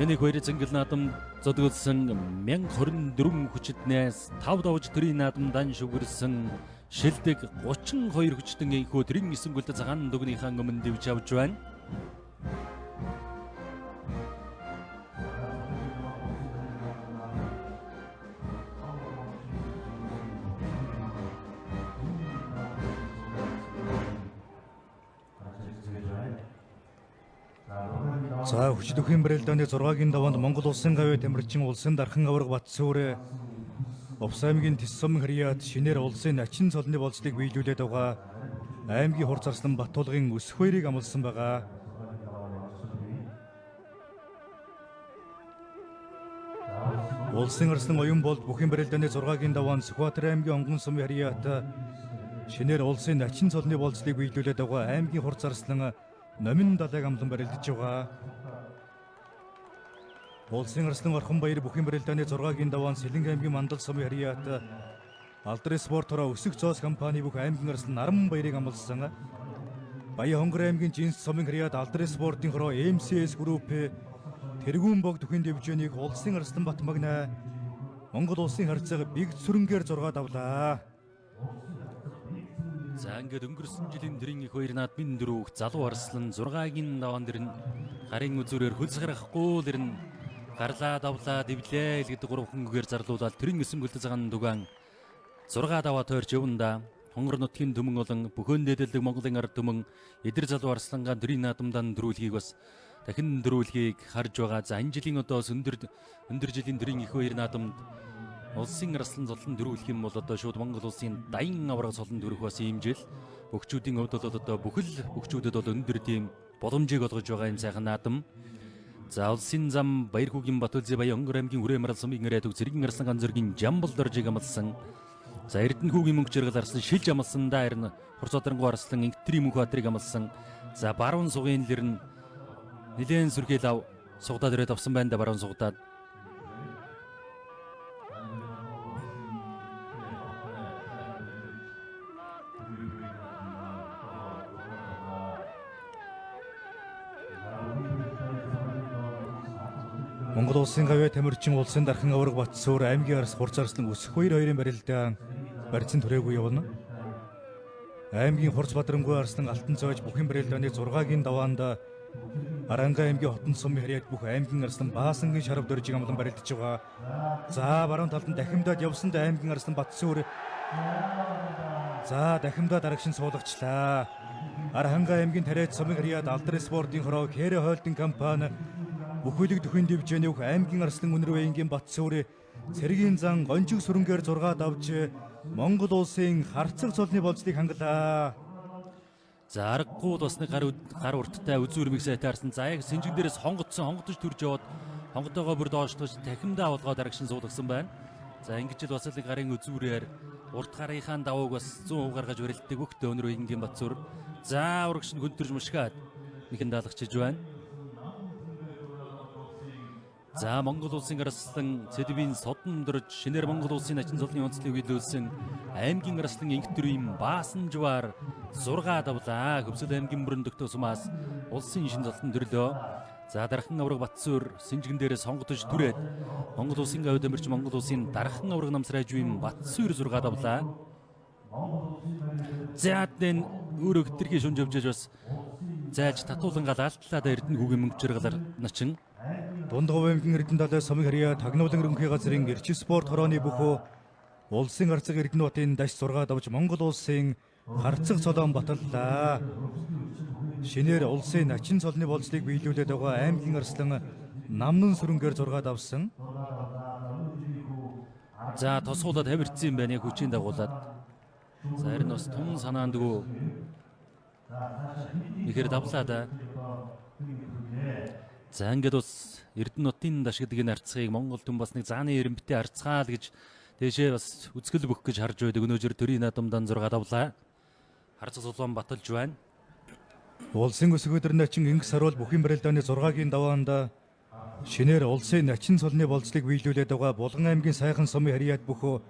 Энийг хоёр зингэл наадам зодгуулсан 1024 хүчтнээс 5 давж төрийн наадамдан шүгэрсэн шилдэг 32 хүчтэн инхүү төрийн 9 гүлд цагаан дүгнийхээ өмнө дэвж авч байна. За хүчит өхөн барилдааны 6-гийн даваанд Монгол улсын гавь тамирчин улсын дархан аварга Батсүрэ Увс аймгийн Тэс сум хрияад шинээр улсын ачин цолны болцлыг биелүүлээд байгаа аймгийн хур зарслан Баттулгын өсөх хоёрыг амласан байгаа. Улсын арслан оюун болд бүхэн барилдааны 6-гийн даваанд Сүхбаатар аймгийн Онгон сумын хрияат шинээр улсын ачин цолны болцлыг биелүүлээд байгаа аймгийн хур зарслан Номин далайг амлан барилдаж байгаа. Улсын арслан Орхон баяр бүхэн барилдааны 6-гийн даваан Сэлэнг аймгийн Мандал сумын хрияат Алдрын спортороо өсөх зоос компани бүх аймгийн арслан Наран баярыг амласан. Баян хонгор аймгийн Жинс сумын хрияат Алдрын спортын хороо MCS групп тэргүүн богд бүхэн дивизионыг улсын арслан Батмагна Монгол улсын харьцааг бигд сүрэнгээр 6 давлаа. За ингээд өнгөрсөн жилийн дэрийн их хоёр наадмын дөрөв залуу арслан 6-гийн даваан дэр нь гарын үзүүрээр хөлс гарахгүй дэр нь гарлаа давлаа дэвлээ гэдэг 3 хөнгөөр зарлуулаад төрийн 9 гүлд цагаан дугаан 6 даваа тойрч явна. Хонгор нутгийн төмөн болон бөхөн дээдэлдэг Монголын ард түмэн эдэр залуу арслангаа дөрийн наадамдан дөрүүлгийг бас дахин дөрүүлгийг харж байгаа. За энэ жилийн одоос өндөр жилийн дэрийн их хоёр наадамд улсын арслан золон дөрүүлэх юм бол одоо шууд Монгол улсын даян аварга цолон дөрөх бас ийм жил. Бөхчүүдийн хувьд бол одоо бүхэл бөхчүүдэд бол өндөр тийм боломжийг олгож байгаа юм сайхан наадам. За улсын зам Баярхүүгийн Батүлзэ Баян хонгор аймгийн Үрэмарал сумын ирээдүг Зэргийн арслан ганцөргийн Жамбал доржиг амлсан. За Эрдэнэхүүгийн мөнгө жаргал арслан Шилж амлсан да харин Хурцодрангуй арслан Ингэтрийн мөнх баатрыг амлсан. За баруун сугын лэр нь нилээн сүрхэл ав сугадаад ирээд авсан байна да баруун сугадаад. Монгол улсын гавь тамирчин улсын дархан аварга Батсүр аймгийн арс хур зарслан өсөх хоёрын барилдаан барьцсан түрээгүй явна. Аймгийн Хурц Бадрангуй арслан Алтан цойж бүхэн барилдааны 6-гийн даваанд Аранга аймгийн Хотон сумын хрияат бүх аймгийн арслан Баасангийн шарав дөржиг амлан барилдаж байгаа. За баруун талд нь дахимдаад явсанд аймгийн арслан Батсүр за дахимдаа дарагшин суулгачлаа. Аранга аймгийн Тариач сумын хрияат Алдрын спортын хороо Кэрэ хойлдын компани бүхэлэг дөхөн дивизионы бүх аймгийн арслан Үнэр Баянгийн Батсүр цэргийн зан гонжиг сүрэнгээр 6 давж Монгол улсын харцаг цолны болцлыг хангалаа. За аргагүй тусны гар урттай үзүүр мэг сайтаарсан. За яг сэнжиг дээрээс хонготож төрж яваад хонготойгоо бүр доошлож дахимдаа авалгаа дарагшин суулгасан байна. За ингэж л бас л гарын үзүүрээр урт гарынхаа давууг бас 100% гаргаж барилддаг хөхтө Үнэр Баянгийн Батсүр. За урагш нь хөдөрж мушгаад нэхэн даалгачиж байна. За Монгол улсын арслан Цэдвийн содон дөрж шинээр Монгол улсын ачин цолны онцлог биелүүлсэн аймгийн арслан Ингэтрийн Баасанжвар 6 давлаа. Хөвсөл аймгийн мөрөн дөгтөө сумаас улсын шин золтон төрлөө. За дархан аварга Батсүр сэнжигэн дээрээ сонгогдож түрээд Монгол улсын гавь тамирч Монгол улсын дархан аварга намсрайжвийн Батсүр 6 давлаа. За тэн өөрөө хэтэрхий шунж явж бас зааж татуулан галаалтлаа да Эрдэнэхүүгийн мөнгө жаргалаар начин Дундгов аймгийн Эрдэнэ далай сумын хрияат Тагнуулан ерөнхий газрын эрчим спорт хорооны бүхөө улсын харцаг Эрдэнэ хотын даш 6 давж Монгол улсын харцаг цолоон баталлаа. Шинээр улсын ачин цолны болцлыг биелүүлээд байгаа аймгийн арслан Намнан сүрэнгээр 6 давсан. За тосгуулаад тавирцсан юм байна яг хүчийн дагуулад. За харин бас тун санаандгүй ихээр давлаа да. За ингээд бас Эрдэнэ нутгийн даш гэдэг энэ арцгийг Монгол түн бас нэг зааны эрэмбтэй арцгаал гэж дэшээ бас үзгэл бөх гэж харж байдаг. Өнөөдөр төрийн наадамдан 6 давлаа. Харцаг цолоон баталж байна. Улсын өсөх өдөр начин Инг саруул бүхэн барилдааны 6-гийн даваанд шинээр улсын ачин цолны болцлыг биелүүлээд байгаа Булган аймгийн Сайхан сумын хрияат бүхөө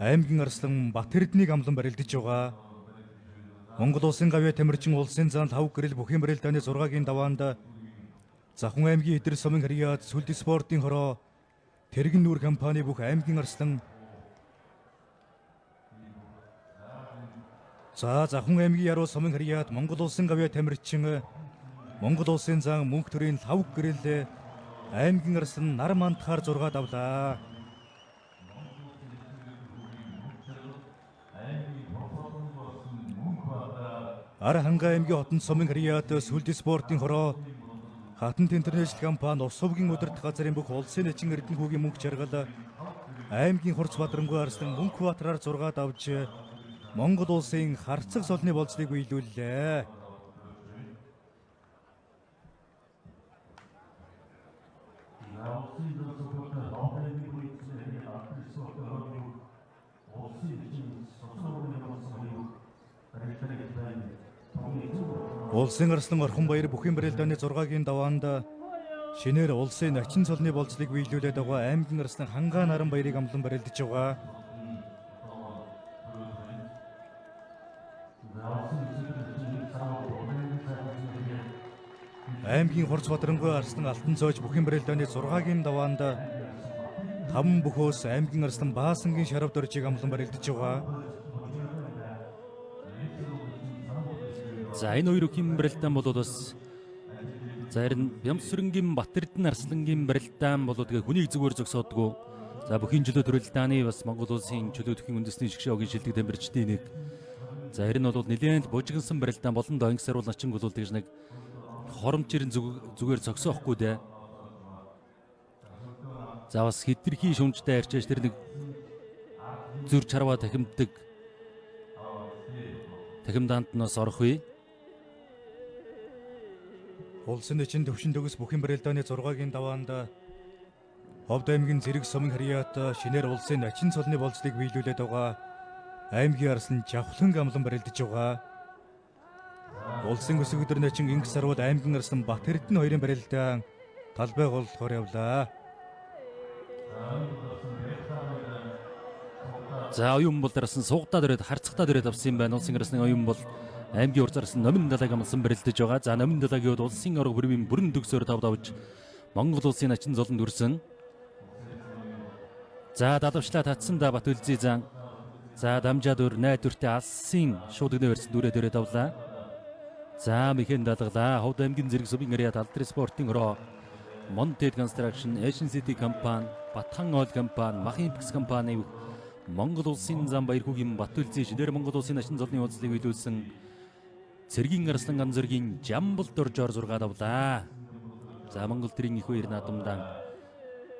аймгийн арслан Бат Эрдэнэгийг амлан барилдаж байгаа. Монгол улсын гавь тамирчин улсын зан 5 гэрэл бүхэн барилдааны 6-гийн даваанд За Хүн аймгийн эдэр сумын харьяат Сүлд спортын хороо Тэрэгэн нүүр компани бүх аймгийн арслан. За Хүн аймгийн яруу сумын харьяат Монгол улсын гавьяа тамирчин Монгол улсын зан мөнх төрийн 5 гэрэл аймгийн арслан нар мантахаар 6 давлаа. Ар ханга аймгийн хотон сумын харьяат Сүлд спортын хороо Хатант интернэшнл компани ус хувгийн удирдах газрын бүх улсын эчин эрдэнэхүүгийн мөнх жаргал аймгийн Хурц Баатармгүй арслан Мөнх Баатараар 6 давж Монгол улсын харцаг солны болцлыг биелүүллээ. Улсын арслан Орхон баяр бүхэн барилдааны 6-гийн даваанд шинээр улсын начин цолны болцлыг биелүүлээд байгаа аймгийн арслан Хангаа наран баярыг амлан барилдаж байгаа. Аймгийн Хурц Баатармгүй арслан Алтан цоож бүхэн барилдааны 6-гийн даваанд 5 бөхөөс аймгийн арслан Баасангийн шарав дөржийг амлан барилдаж байгаа. За энэ хоёр бүхэн барилдаан болоод бас зарим Бямсрынгийн Батэрдэн Арслангийн барилдаан болоод тэгээ хүнийг зүгээр зогсоодгүй. За бүхийн чөлөө төрөлдааны бас Монгол улсын чөлөө төхийн үндэсний шгшөөгийн шилдэг тамирчдын нэг. За энэ нь бол нэлээд бужигнсан барилдаан болон до ангис саруул начин бол тэгж нэг хоромчрын зүгээр зогсоохгүй дээ. За бас хитрхи шүмжтэй арчиж тэр нэг зүр чарва тахимдаг тахимдаантнаас орохгүй. Улсын эчин төвшин төгс бүхэн барилдааны 6-гийн даваанд Ховд аймгийн Зэрэг сумын харьяат шинээр улсын начин цолны болцлыг биелүүлээд байгаа аймгийн арслан Жавхлан амлан барилдаж байгаа. Улсын өсөг өдөр начин Ингс сарвал аймгийн арслан Бат Эрдэнэ хоёрын барилдаан талбай голлохоор явлаа. За оюун бол дарсан суугатаа дөрөд харцагтаа дөрөд авсан юм байна. Улсын арслан оюун бол аймгийн урзарсан Номин далайг амлсан барилдаж байгаа. За Номин далайгийн улсын орог бүрийн бүрэн төгсөөр тавд авч Монгол улсын начин золонд үрсэн. За далавчлаа татсандаа Бат Үлзий зан. За дамжаа дөр найдвартай алсын шуудгны барьсан дүрээ давлаа. За мэхэн даалгалаа. Ховд аймгийн Зэрэг сумын харьяат Алдрын спортын хороо Монтед Construction, Asian City компани, Батхан Ойл компани, Махимпекс компани Монгол улсын зам баярхүүгийн Бат Үлзий шинээр Монгол улсын начин золны уулзлыг биелүүлсэн Цэргийн арслан ганцэргийн Жамбал доржоор 6 давлаа. За Монгол төрийн их хоёр наадамдан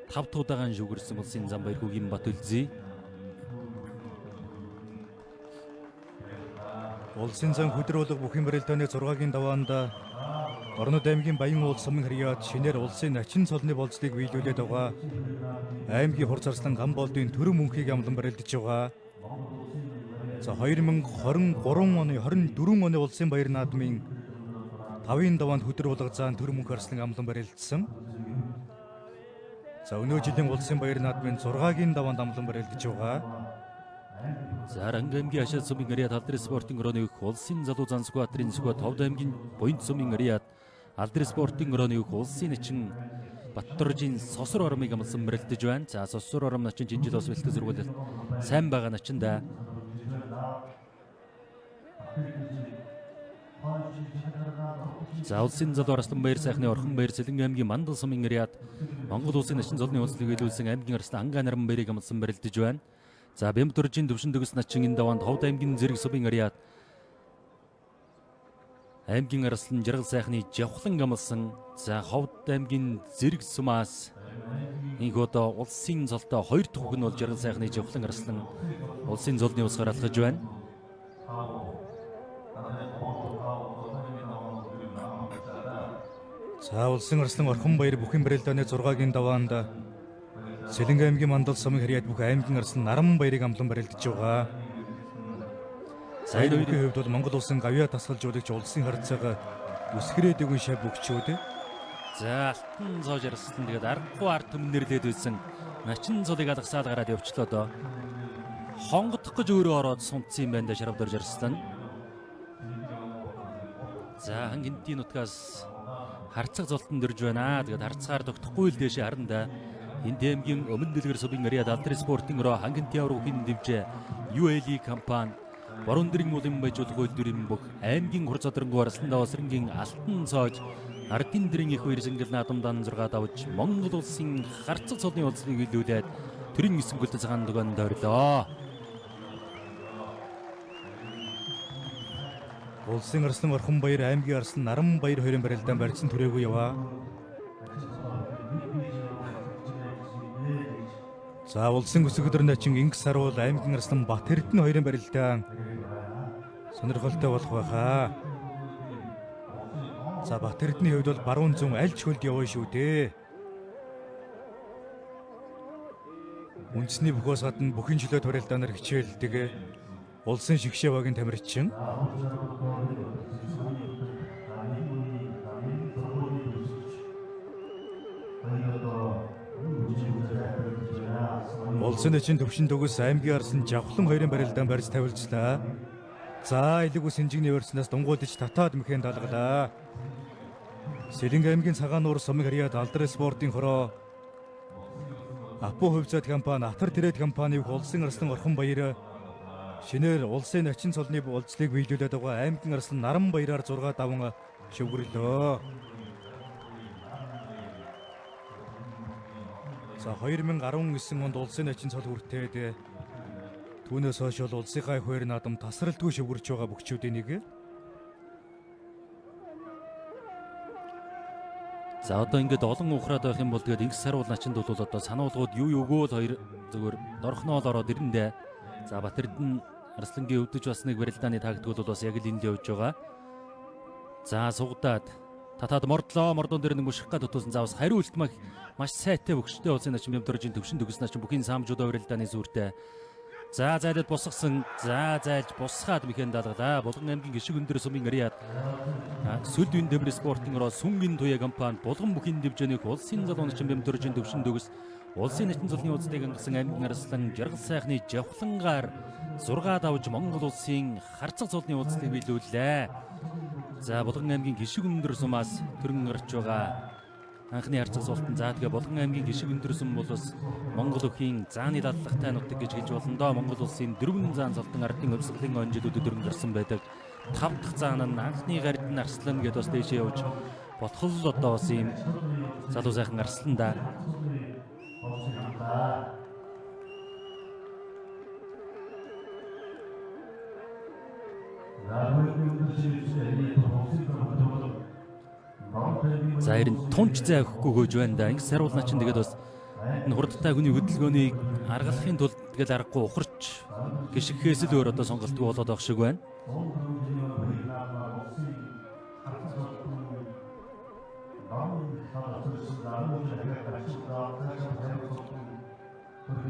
5 туудагаан шүгэрсэн улсын зам баярхүүгийн Бат Үлзий. Улсын зан хөдрөөлөг бүхэн барилдааны 6-гийн даваанд Орнод аймгийн Баян уул сумын харьяат шинээр улсын начин цолны болцлыг биелүүлээд байгаа аймгийн Хурц арслан Гамболдын төрөм мөнхийг амлан барилдаж байгаа. За 2023 оны 24 оны улсын баяр наадмын 5-ын даваанд хөдрөөлөг заан төрөм мөнх арслан амлан барилдсан. За өнөө жилийн улсын баяр наадмын 6-гийн даваанд амлан барилдаж байгаа. За Ранг аймгийн Ашаа сумын харьяат Алдрын спортын хорооны өөх улсын залуу зансгүй атрын сүгат Ховд аймгийн Буянт сумын харьяат Алдрын спортын хорооны өөх улсын начин Баттуржийн Сосор оромыг амлсан барилдаж байна. За Сосор ором начин жинжил ус бэлтгэл сургуульд сайн байгаа начиндаа. За улсын залуу арслан баяр сайхны Орхон баяр Сэлэнг аймгийн Мандал сумын харьяат Монгол улсын начин золны уулзлыг биелүүлсэн аймгийн арслан Ангаа наран баярыг амлсан барилдаж байна. За Бямдуржийн төвшин төгс начин энэ даваанд Ховд аймгийн Зэрэг сумын харьяат аймгийн арслан Жаргал сайхны Жавхлан амлсан. За Ховд аймгийн Зэрэг сумаас инх одоо улсын золтой 2 дахь үг нь бол Жаргал сайхны Жавхлан арслан улсын золны усгаар алхаж байна. За улсын арслан Орхон баяр бүхэн барилдааны 6-гийн даваанд Сэлэнг аймгийн Мандал сумын харьяат бүх аймгийн арслан Наран баярыг амлан барилдаж байгаа. За энэ үеийн хувьд бол Монгол улсын гавьяа тасгалжуулагч улсын харьцааг үсгэрээд өгөн шав өгчөөд. За алтан цоож арслан тэгээд аргагүй ард түмнэрлээд байсан начин цолыг алгасаал гараад явчлаа доо. Хонгодох гэж өөрөө ороод сунцсан юм байна да шарав дорж арслан. За хангинтийн нутгаас харцаг золтон дэрж байна. Тэгээд харцгаар тогтохгүй л дэше харанда Энд аймгийн өмнө дэлгэр сувын Ариад алдрын спортын роо хангинт яврын дэвжээ UAL компани баруун дэрийн улын байжуулах үйлдвэрийн бүх аймгийн хур задрангуй арслан давсрангийн алтан цоож ардын дэрийн их хоёр сэнгэл наадамдан 6 давж Монгол улсын харцаг цолны улсыг илүүлээд төрийн эсэнгэлт цагаан дугаанд ойрлоо. Улсын арслан Орхон баяр аймгийн арслан Наран баяр хоёрын барилдаан барьсан түрээгүй яваа. За улсын өсгөдөр начин Инг саруул аймгийн арслан Бат Эрдэнэ хоёрын барилдаан сонирхолтой болох байхаа. За Бат Эрдэнэний хувьд бол баруун зүүн аль ч хөлд явна шүү дээ. Үндэсний бүхөөс гадна бүхэн чөлөөт барилдаанаар хичээлдэг улсын шигшээ багийн тамирчин. Улсын эчин төвшин төгс аймгийн арслан Жавхлан хоёрын барилдаан барьж тавилжлаа. За илэг ус хинжигний өрснөөс дунгуйдж татаад мэхэн далгалаа. Сэлэнг аймгийн цагаан нуур сумын Ариад алдрын спортын хороо Апо хувьцаат компани Атар Тэрэд компаниг улсын арслан Орхон баяр шинээр улсын начин цолны уулзлыг биелүүлээд байгаа аймгийн арслан Наран баяраар 6 даван шивгэрлөө. За 2019 онд улсын начин цол хүртээд түүнээс хойш бол улсынхаа хоёр наадам тасралтгүй шивгэрч байгаа бүгчүүдийн нэг. За одоо ингээд олон ухраад байх юм бол тэгээд Инг саруул начинд бол одоо сануулгууд юу юугүй л хоёр зүгээр дорхноод ороод ирэндээ. За Бат Эрдэнэ арслангийн өвдөж бас нэг барилдааны тактик бол бас яг л энд явж байгаа. За сугадаад татаад мордон дээр нэг муших гад утуусан заавс хариулт маш сайтай бөхштэй улсын начин Бямдоржийн төвшин төгс начин бүхийн самжууд барилдааны зүртэй. За зайлд босгосон. За зайлж босгаад мэхэн даалгалаа. Булган аймгийн гişиг өндөр сумын Ариад Сүлдвийн дэврэ спортын роо сүнгийн туяа компани Булган бүхийн дэвжээний улсын залуу начин Бямдоржийн төвшин төгс улсын начин цолны уулзлыг ангасан аймгийн арслан Жаргал сайхны Жавхлангаар 6 давж Монгол улсын харцаг цолны уулзлыг биелүүллээ. За Булган аймгийн гişиг өндөр сумаас төрөн гарч байгаа анхны харцаг цолтон. За тэгээ Булган аймгийн гişиг өндөр сум бол бас Монгол өхийн зааны дадлахтай нутаг гэж хэлж болно доо. Монгол улсын дөрвөн заан цолтон ардын өвсгөлийн онжилууд төрөн гарсан байдаг. 5 дахь заан нь анхны гардын арслан гэдээ бас дээшээ явж ботхол одоо бас ийм залуу сайхан арслан да. За эрен тунч зай өгөхгүй гүйж байна да. Инг саруул начин тэгээд бас хурдтай хүний хөдөлгөөнийг аргалахын тулд тэгэл аргагүй ухарч гიშгхээс л өөр одоо сонголтгүй болоод байх шиг байна.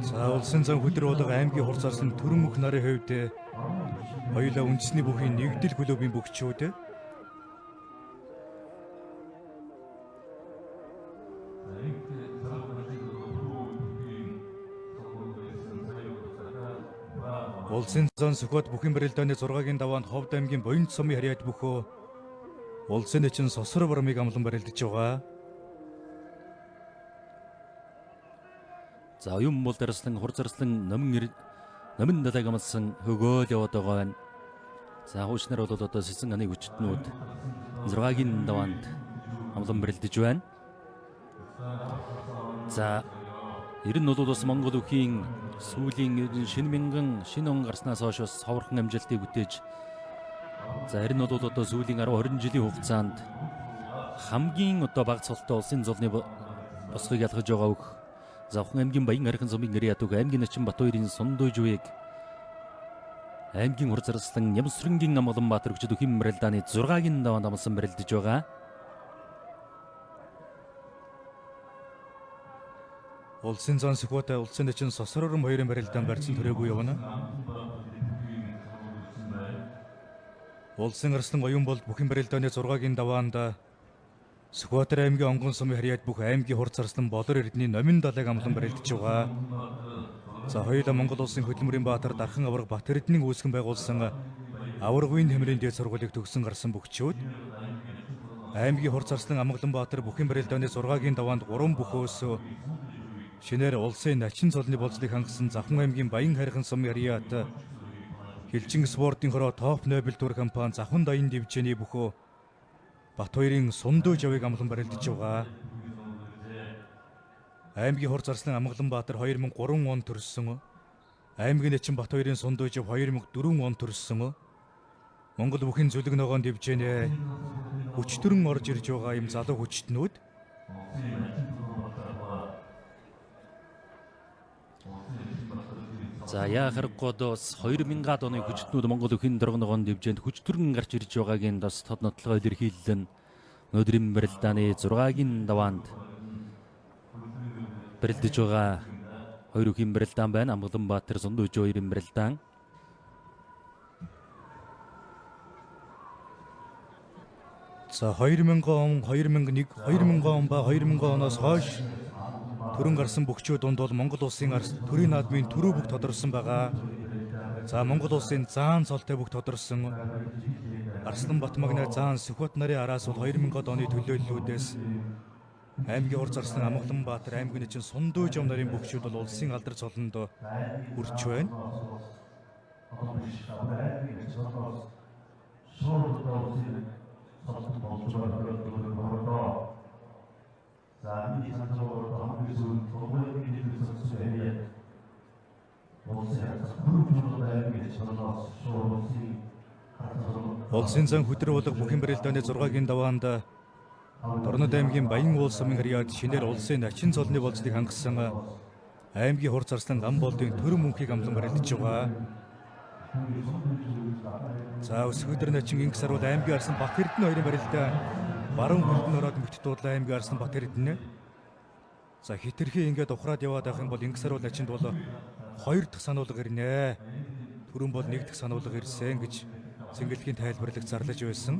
За улсын зан хөдөр болго аймгийн хур зарсан төрөн мөх нарын хувьд хоёулаа үндэсний бүхийн нэгдэл клубын бүгчүүд. Улсын зан Сүхбат бүхэн барилдааны 6-гийн даваанд Ховд аймгийн Боёнт сумын Ариад бөхөө улсын начин Сосор бармыг амлан барилдаж байгаа. За оюун бол дарслан хур зарслан номин далайг амлсан хөгөөл яваад байгаа байна. За хуучнаар бол одоо сэсэн аны хүчтнүүд 6-гийн даваанд амлан барилдаж байна. За ер нь бол бас Монгол өхийн сүүлийн шинэ мянган шинэ он гарснаас хойш бас ховорхон амжилтыг бүтээж. За ер нь бол одоо сүүлийн 10-20 жилийн хугацаанд хамгийн одоо бага цолтой улсын золны босгыг ялгаж байгаа үг. Завхан аймгийн Баян архин сумын Ариад үг аймгийн начин Бат хоёрын Сундуй жууийг аймгийн хур зарслан Нямсрынгийн Амгалан Баатар өгчд өхийн барилдааны 6-гийн даваанд амлсан барилдаж байгаа. Улсын зан Сүхбат улсын начин Сосор хоёрын барилдаан барьсан түрээгүй явна. Улсын арслан оюун болд бүхэн барилдааны 6-гийн даваанд Сүхбат аймгийн онгон сумын Ариад бүх аймгийн хур зарслан Болор Эрдэнэний номин далайг амлан барилдаж байгаа. За хоёулаа Монгол улсын хөдөлмөрийн баатар Дархан авраг Бат Эрдэнэний үүсгэн байгуулсан аврагын тэмрийн дээд сургуулийг төгссөн гарсан бүгчүүд. Аймгийн хур царслан Амгаланбаатар бүхэн барилдааны 6-гийн даваанд 3 бүхөөс шинээр улсын начин цолны болцлыг хангасан Завхан аймгийн Баян хайрхан сумын Ариат Хилчин спортын хороо топ Нобель тур компани Завхан даян дивжээний бүхөө Батбаярын Сундуу жавыг амглан барилдаж байгаа. Аймгийн хур царслан Амгаланбаатар 2003 он төрсөн. Аймгийн начин Батбаярын Сундуу жав 2004 он төрсөн. Монгол бүхэн зүлэг ногоон дивжээнэ хүчтөрн орж ирж байгаа юм залуу хүчтнүүд За яахаргууд бас 2000-аад оны хүчтнүүд Монгол бүхэн дөрөв ногоон дивжээнд хүчтөрн гарч ирж байгаагийн бас тод нотлогоо илэрхийлэн өнөөдрийн барилдааны 6-гийн даваанд барилдаж байгаа 2 бүхэн барилдаан байна. Амгаланбаатар Сундуу жав 2-ын барилдаан. За 2000 он, 2001, 2000 он ба 2000 оноос хойш төрөн гарсан бүгчүүд дунд бол Монгол улсын арс төрийн наадмын төрөө бүх тодорсон байгаа. За Монгол улсын заан цолтой бүх тодорсон. Арслан Батмагны заан Сүхбат нарын араас бол 2000-ад оны төлөөллүүдээс аймгийн хур царслан Амгаланбаатар аймгийн начин Сундуу жав нарын бүгчүүд бол улсын алдар цолонд хүрч байна. Улсын зан хөтөр болго бүхэн барилдааны 6-гийн даваанд Дорнод аймгийн Баян уул сумын Ариат шинээр улсын начин цолны болцлыг хангасан аймгийн хур царслан гам болдын төр мөнхийг амлан барилдаж байгаа. За өсгөдөр начин Инг сарвал аймгийн арсан Бат Эрдэнэ 2-ын барилдаа баруун хөлдөн ороод мэгт дуудлаа аймгийн арсан Бат Эрдэнэ. За хитрхи ингээд ухраад яваад байх юм бол Инг сарвал начинд бол 2 дахь сануулга ирнэ. Түрүүн бол 1 дахь сануулга ирсэн гэж цэнгэлгийн тайлбарлаг зарлаж байсан.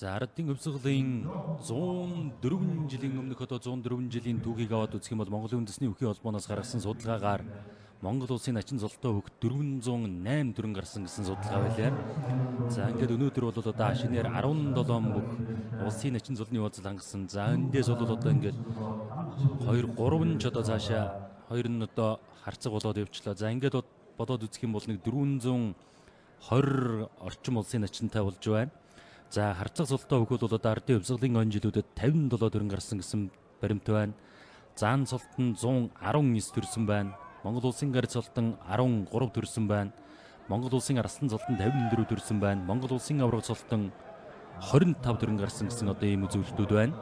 За ардын өвсгөлийн 104 жилийн өмнөх одоо 104 жилийн түүхийг аваад үзэх юм бол Монголын үндэсний өвхийн холбооноос гаргасан судалгаагаар Монгол улсын начин золтой хөвгт 408 төрөн гарсан гэсэн судалгаа байлаа. За ингээд өнөөдөр бол одоо шинээр 17 бүх улсын начин золны уулзал хангасан. За эндээс бол одоо ингээд 2 3 ч одоо цаашаа 2 нь одоо харцаг болоод явчлаа. За ингээд бодоод үзэх юм бол нэг 420 орчим улсын начинтай болж байна. За харцаг цолтой хөвгүүд бол одоо ардын өвсгөлийн он жилүүдэд 57 төрөн гарсан гэсэн баримт байна. Заан цолтон 119 төрсэн байна. Монгол улсын гар цолтон 13 төрсэн байна. Монгол улсын арслан цолтон 54 төрсэн байна. Монгол улсын авраг цолтон 25 төрөн гарсан гэсэн одоо ийм үзүүлэлтүүд байна.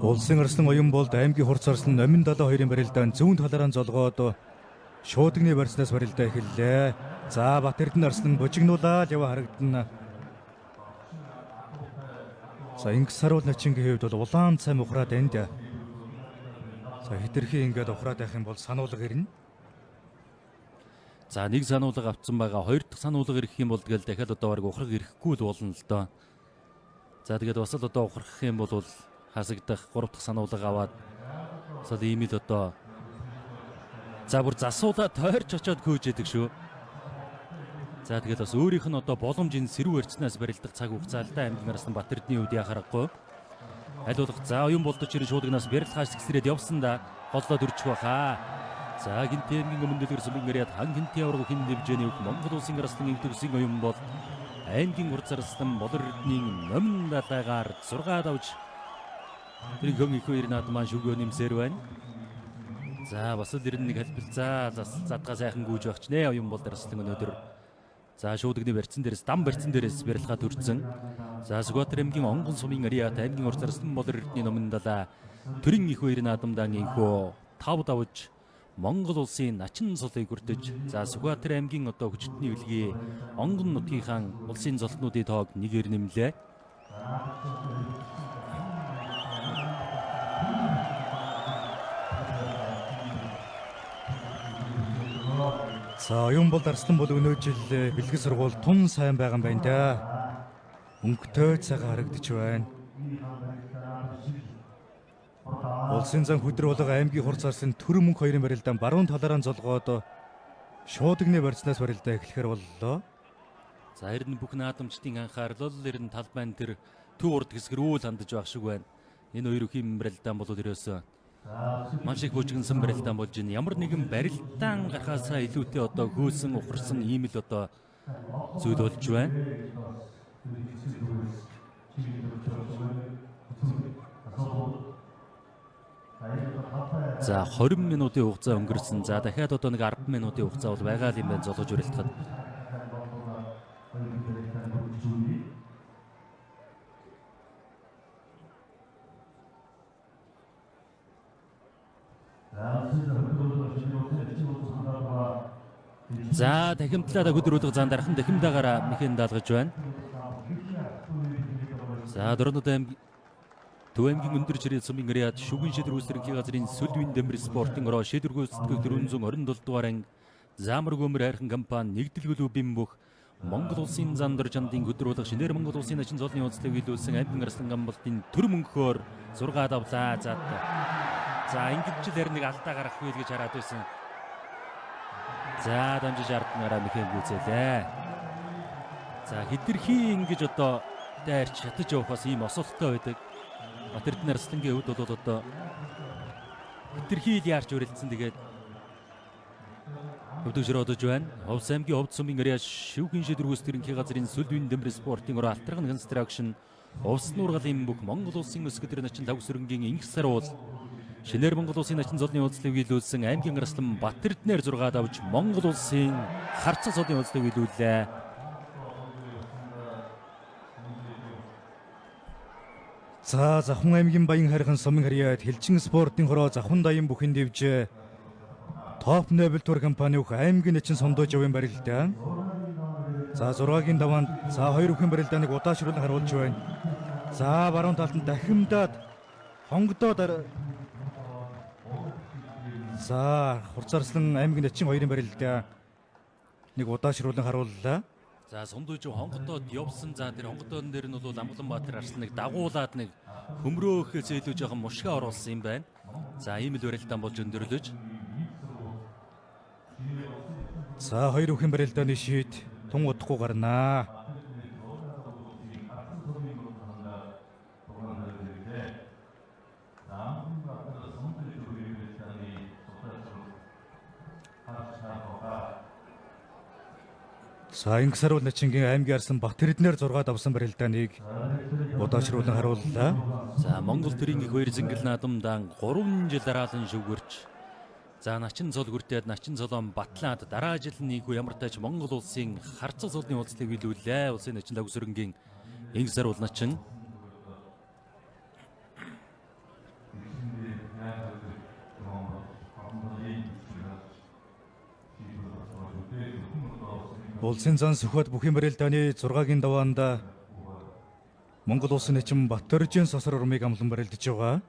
Улсын арслан оюун болд аймгийн хур царслан Номин 72-ын барилдаан зүүн талаараа золгоод шуудагны барьснаас барилдаа эхэллээ. За Бат Эрдэнэ арслан бужигнуулаад яваа харагдана. За Инг сарвал начингийн хувьд бол улаан цайм ухраад энд. За хитрхи ингээд ухраад байх юм бол сануулга ирнэ. За нэг сануулга авцсан байгаа. 2 дахь сануулга ирэх юм бол тэгэл дахиад одоо баг ухраг ирэхгүй л болно л доо. За тэгээд бас л одоо ухрах юм бол хасагдах 3 дахь сануулга аваад сал ийм л одоо за бүр засуулаа тойрч очоод гүйж яадаг шүү. За тэгээд бас өөрийнх нь одоо боломжийн сэрүү барьцнаас барилдах цаг хугацаа л да аймгийн арслан Бат Эрдэнэ үед яхарахгүй. Аль болох за оюун болдож ирэн шуудагнаас барил хааш гисрээд явсан да голлоо төрчих байхаа. За гинтийн өмнө дэлгэр сумын яриад хан гинтийн авраг хин дивжээний үг Монгол улсын арслан интүрсийн оюун бол аймгийн хур царслан Болор Эрдэнийн Номин далайгаар 6 давж тэр гон их хоёр наад маань шүгөө нэмсээр байна. За бас л ирнэ нэг хэлбэлцаа задгаа сайхан гүйж багч нэ оюун бол дарслан өнөөдөр. За шуудагны барьцсан дээрээс дам барьцсан дээрээс барилгаа төрсөн. За Сүхбаатар аймгийн Онгон сумын Ариат аймгийн хур царслан Болор Эрдэнийн Номин далай төрийн их хоёр наадамдаан инхүү 5 давж Монгол улсын начин цолыг хүртэж за Сүхбаатар аймгийн одоо хүчтний үлгий Онгон нутгийнхаа улсын золтнуудын тоог нэгээр нэмлээ. За оюун болд арслан бол өнөө жил бэлгэн сургууль тун сайн байгаа юм байна да. Өнгөтэй цагаан харагдаж байна. Улсын зан хөдөр болго аймгийн хур царсын төр мөнгө хоёрын барилдаан баруун талаараа золгоод шуудагны барьцнаас барилдаа эхлэхээр боллоо. За ер нь бүх наадамчдын анхаарал ер нь талбайн тэр төв урд хэсгэрүүл хандаж байх шиг байна. Энэ хоёр үхийн барилдаан болоод ерөөсөө маш их бүжигнсэн барилдаан болж байна. Ямар нэгэн барилдаан гарахаасаа илүүтэй одоо хөөсөн ухарсан ийм л одоо зүйл болж байна. За 20 минутын хугацаа өнгөрсөн. За дахиад одоо нэг 10 минутын хугацаа бол байгаа юм байна золгож урилдахад. За дахимтлаад хөдрүүлэх зан дархан дахимдаагаараа мэхэн даалгаж байна. За Дорнод аймгийн Төв аймгийн өндөр жирийн сумын гэрээд шүгэн шийдвэр үүсрэнхий газрын Сүлдвийн дэмбэр спортын ороо шийдвэргүйцэтгэх 427 дугаар анги Заамар гөмөр хайрхан компани нэгдэлгүлүү бим бүх Монгол улсын зандар жандын хөдрүүлэх шинээр Монгол улсын начин золны онцлог илүүлсэн аймгийн арслан гамбалтын төр мөнгөөр 6 давлаа зад. За ингэж л нэг алдаа гарах вэ гэж хараад байсан. За дамжиж арднараа мэхэн гүйцээлээ. За хэтэрхий ингэж одоо дайрч шатаж явахаас ийм осолттой байдаг. Батэрдэн арслангийн хувьд бол одоо хэтэрхий л яарч урилдсан тэгээд өвдөж родож байна. Ховс аймгийн Ховд сумын гэрээ шүүхийн шийдвэр үүсгэрэнхий газрын Сүлдвийн дэмбэр спортын ороо Алтрган констракшн Овс нуургалын бүх Монгол улсын өсгөдөр начин лавсрынгийн инх саруул шинээр Монгол улсын начин золны онцлог илүүлсэн аймгийн арслан Батэрднээр 6 давж Монгол улсын харцаг золны онцлог илүүллээ. За Завхан аймгийн Баян хайрхан сумын харьяат Хилчин спортын хороо Завхан даян бүхэн дэвжээ. Топ Нобель тур компани бүх аймгийн начин сондож явын барилдаан. За 6-гийн даваанд за 2 бүхэн барилдааныг удаашруулан харуулж байна. За баруун талд нь дахимдаад хонгодоод за хурцарслан аймгийн начин 2-ын барилдаан нэг удаашруулан харууллаа. За сундууж хонгодоод явсан. За тэр хонгодоон дээр нь бол Амгаланбаатар арсланыг дагуулад нэг хөмрөөхөөс илүү жоохон мушгаа оруулсан юм байна. За ийм л барилдаан болж өндөрлөж. За 2 бүхэн барилдааны шийд тун удахгүй гарнаа. За инх саруул начингийн аймгийн арслан Батэрднээр 6 давсан барилдааныг удаашруулан харууллаа. За Монгол төрийн их хоёр зингэл наадамдан 3 жил дараалан шүгэрч за начин цол хүртээд начин цолон батлаад дараа жил нийгүү ямар тач Монгол улсын харцаг цолны уулзлыг билүүлээ. Улсын начин лавсрынгийн инх саруул начин Улсын зан сөхөд бүхэн барилдааны 6-гийн даваанд Монгол улсын начин Батөржин сосор урмыг амлан барилдаж байгаа.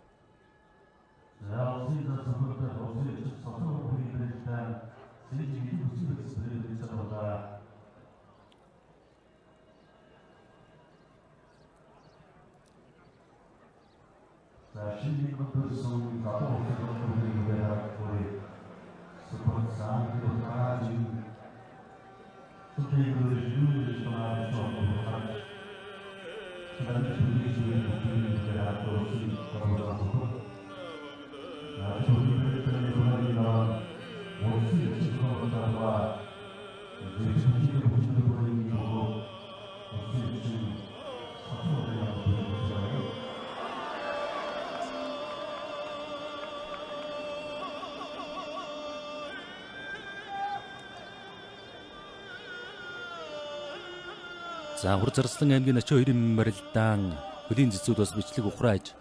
за Хурцарслан аймгийн начин 2-ын барилдаан хөлийн цэцүүд бас бичлэг ухрааж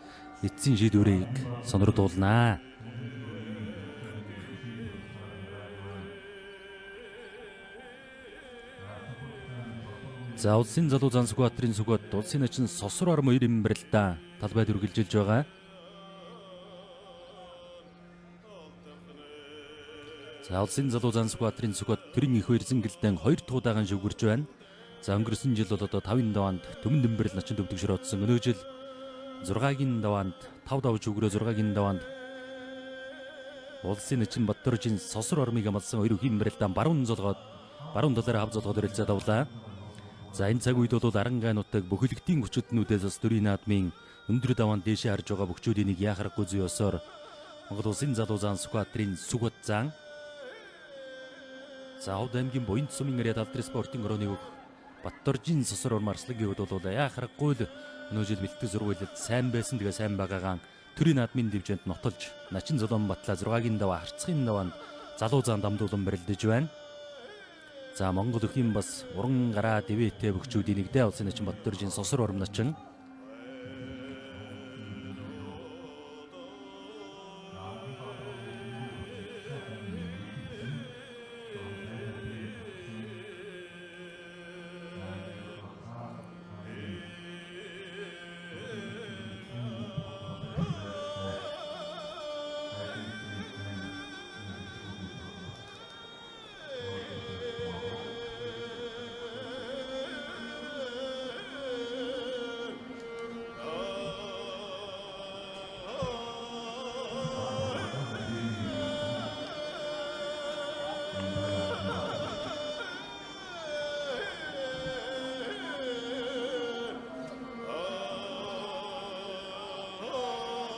эцсийн шийдвэрийг сонирдуулнаа. За улсын залуу зан сүхбаатарын сүгэд улсын начин Сосор арм 2-ын барилдаан талбайд үргэлжилж байгаа. За улсын залуу зан сүхбаатарын сүгэд төрийн их хоёр зингэлдэн 2 туудагаан шүгэрж байна. За өнгөрсөн жил бол одоо 5-ын даваанд Төмөн Дэмбэрэл начин төвдөгшрөөдсөн. Өнөө жил 6-гийн даваанд 5 давж өгрөө 6-гийн даваанд Улсын нэгэн Баттөржийн сосор ормыг амласан хоёр үхийн барилдаан баруун талаараа хав золгоод өрөлцөөд авлаа. За энэ цаг үед бол Арангайнуудыг бүхэлдгийн хүчтэйнүүдээс бас Төрийн наадмын өндөр даваан дээшээ харж байгаа бүхчүүдийн нэг яхахгүй зүй ёсоор Монгол Улсын залуу заан Сүхбаатарын Сүхбат заан. За Ховд аймгийн Буянт сумын ирээд алдрын спортын өрөөний өг Баттөржийн сосор урм Арслагийн хувьд бол яхахгүй л өнөө жил бэлтгэл сургуульд сайн байсан тэгээ сайн байгаагаан Төрийн наадмын дивжэнд нотолж Начин Золон Батлаа 6-гийн даваа харцгийн даваанд залуу заан дамдуулан барилдаж байна. За Монгол өхийн бас уран гараа дэвэтэ бөхчүүдийн нэгдээ улсын Начин Баттөржийн сосор урм начин.